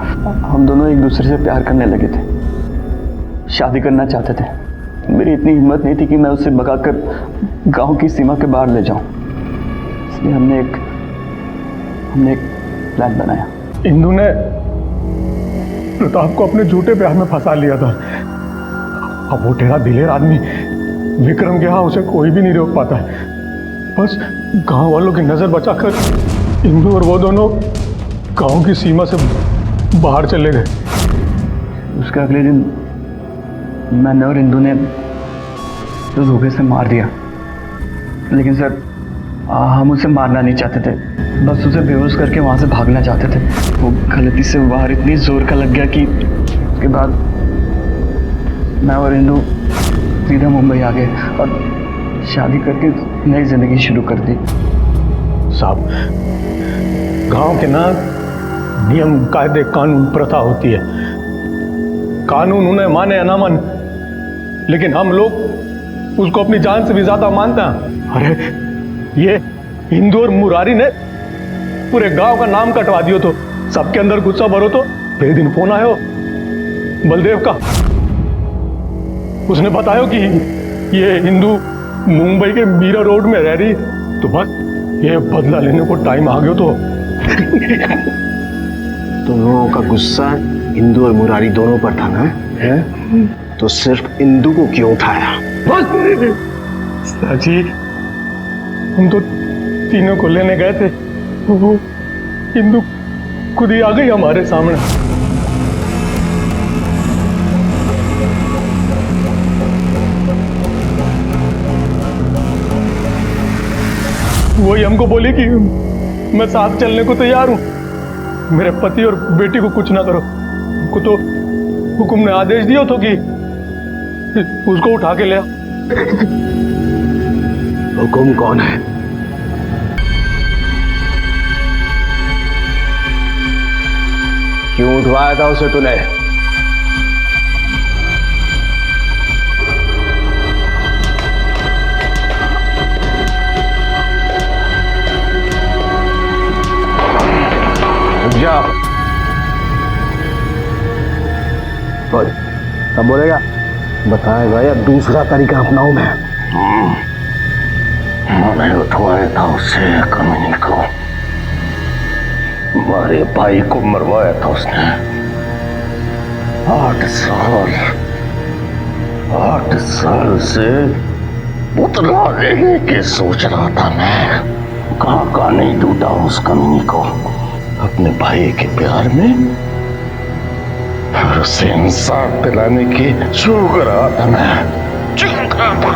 हम दोनों एक दूसरे से प्यार करने लगे थे, शादी करना चाहते थे। मेरी इतनी हिम्मत नहीं थी कि मैं उसे भगाकर गांव की सीमा के बाहर ले जाऊं, इसलिए हमने एक प्लान बनाया। इंदू ने प्रताप को अपने झूठे प्यार में फंसा लिया था। अब वो टेढ़ा दिलेर आदमी विक्रम के यहाँ उसे कोई भी नहीं रोक पाता है। बस गांव वालों की नजर बचाकर इंदू और वो दोनों गांव की सीमा से बाहर चले गए। उसके अगले दिन मैंने और इंदू ने तो धोखे से मार दिया, लेकिन सर हम उसे मारना नहीं चाहते थे, बस उसे बेहोश करके वहाँ से भागना चाहते थे। वो गलती से बाहर इतनी जोर का लग गया कि उसके बाद मैं और इंदू सीधा मुंबई आ गए और शादी करके नई जिंदगी शुरू कर दी। साहब, गांव के ना नियम कायदे कानून प्रथा होती है, कानून उन्हें माने या ना माने, लेकिन हम लोग उसको अपनी जान से भी ज्यादा मानते हैं। अरे ये हिंदू और मुरारी ने पूरे गांव का नाम कटवा दियो, तो सबके अंदर गुस्सा भरो। तो एक दिन फोन आयो बलदेव का, उसने बताया कि ये हिंदू मुंबई के मीरा रोड में रह रही, तो बस ये बदला लेने को टाइम आ गया। तो तुम लोगों का गुस्सा इंदू और मुरारी दोनों पर था ना? है? तो सिर्फ इंदू को क्यों उठाया? जी, हम तो तीनों को लेने गए थे, वो इंदू खुद ही आ गई हमारे सामने। वही हमको बोली कि मैं साथ चलने को तैयार हूं, मेरे पति और बेटी को कुछ ना करो। हमको तो हुकुम ने आदेश दिया तो कि उसको उठा के ले आ। हुकुम कौन है? क्यों उठवाया था उसे तूने? जा बोल, अब बोलेगा? बताएगा या दूसरा तरीका अपनाऊं मैं? मैंने उठवाया था उसे, कमीने को। हमारे भाई को मरवाया था उसने। 8 साल से उतना लेने के सोच रहा था मैं। कहाँ नहीं ढूंढा उस कमीने को, अपने भाई के प्यार में, और उसे इंसाफ दिलाने की चूक रहा था मैं। चूक रहा था,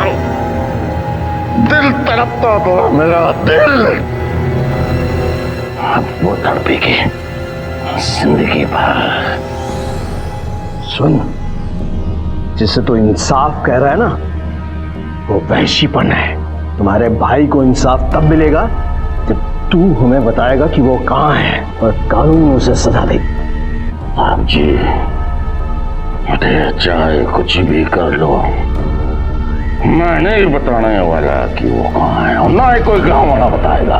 दिल तड़पता था मेरा दिल। अब वो तड़पेगी जिंदगी भर। सुन, जिसे तो इंसाफ कह रहा है ना, वो वहशीपन है। तुम्हारे भाई को इंसाफ तब मिलेगा जब तू हमें बताएगा कि वो कहाँ है और कानून उसे सजा दे। आप जी, मुझे चाहे कुछ भी कर लो, मैं नहीं बताने वाला कि वो कहाँ है, और ना ही कोई गांव वाला बताएगा।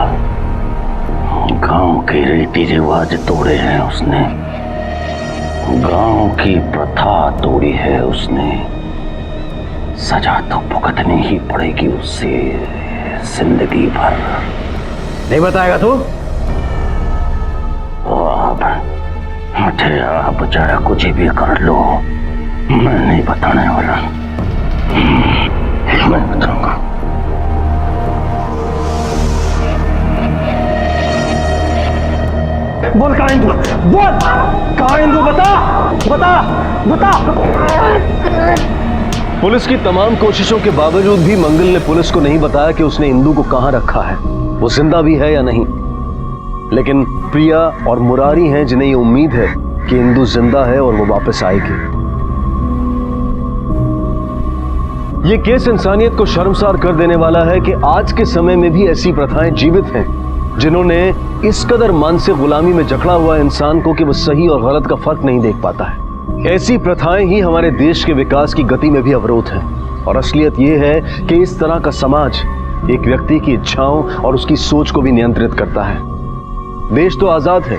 गांव के रीति रिवाज तोड़े हैं उसने, गांव की प्रथा तोड़ी है उसने। सजा तो भुगतनी ही पड़ेगी उससे जिंदगी भर। नहीं बताएगा तू? आप मुझे आप चाहे कुछ भी कर लो, मैं नहीं बताने वाला। मैं बताऊंगा। बोल कहाँ इंदू? बोल कहाँ इंदू? बता बता बता। पुलिस की तमाम कोशिशों के बावजूद भी मंगल ने पुलिस को नहीं बताया कि उसने इंदू को कहां रखा है, वो जिंदा भी है या नहीं। लेकिन प्रिया और मुरारी हैं जिन्हें ये उम्मीद है कि इंदू जिंदा है और वो वापस आएगी। ये केस इंसानियत को शर्मसार कर देने वाला है कि आज के समय में भी ऐसी प्रथाएं जीवित हैं जिन्होंने इस कदर मानसिक गुलामी में जकड़ा हुआ इंसान को कि वो सही और गलत का फर्क नहीं देख पाता है। ऐसी प्रथाएं ही हमारे देश के विकास की गति में भी अवरोध हैं। और असलियत यह है कि इस तरह का समाज एक व्यक्ति की इच्छाओं और उसकी सोच को भी नियंत्रित करता है। देश तो आजाद है,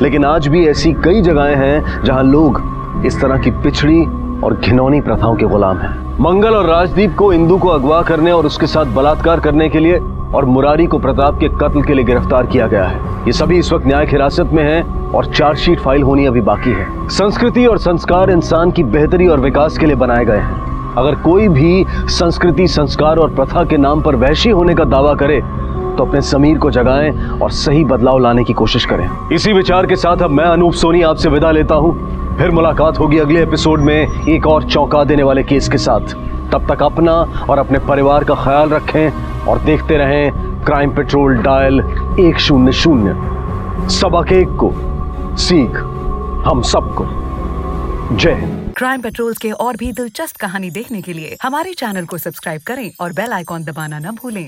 लेकिन आज भी ऐसी कई जगहें हैं जहां लोग इस तरह की पिछड़ी और घिनौनी प्रथाओं के गुलाम हैं। मंगल और राजदीप को इंदू को अगवा करने और उसके साथ बलात्कार करने के लिए और मुरारी को प्रताप के कत्ल के लिए गिरफ्तार किया गया है। ये सभी इस वक्त न्यायिक हिरासत में हैं और चार्जशीट फाइल होनी अभी बाकी है। संस्कृति और संस्कार इंसान की बेहतरी और विकास के लिए बनाए गए हैं। अगर कोई भी संस्कृति, संस्कार और प्रथा के नाम पर वहशी होने का दावा करे तो अपने ज़मीर को जगाएं और सही बदलाव लाने की कोशिश करें। इसी विचार के साथ अब मैं अनूप सोनी आपसे विदा लेता हूं। फिर मुलाकात होगी अगले एपिसोड में एक और चौंका देने वाले केस के साथ। तब तक अपना और अपने परिवार का ख्याल रखें और देखते रहें क्राइम पेट्रोल डायल 100। सबक एक को, सीख हम सबको। जय हिंद। क्राइम पेट्रोल के और भी दिलचस्प कहानी देखने के लिए हमारे चैनल को सब्सक्राइब करें और बेल आइकॉन दबाना न भूलें।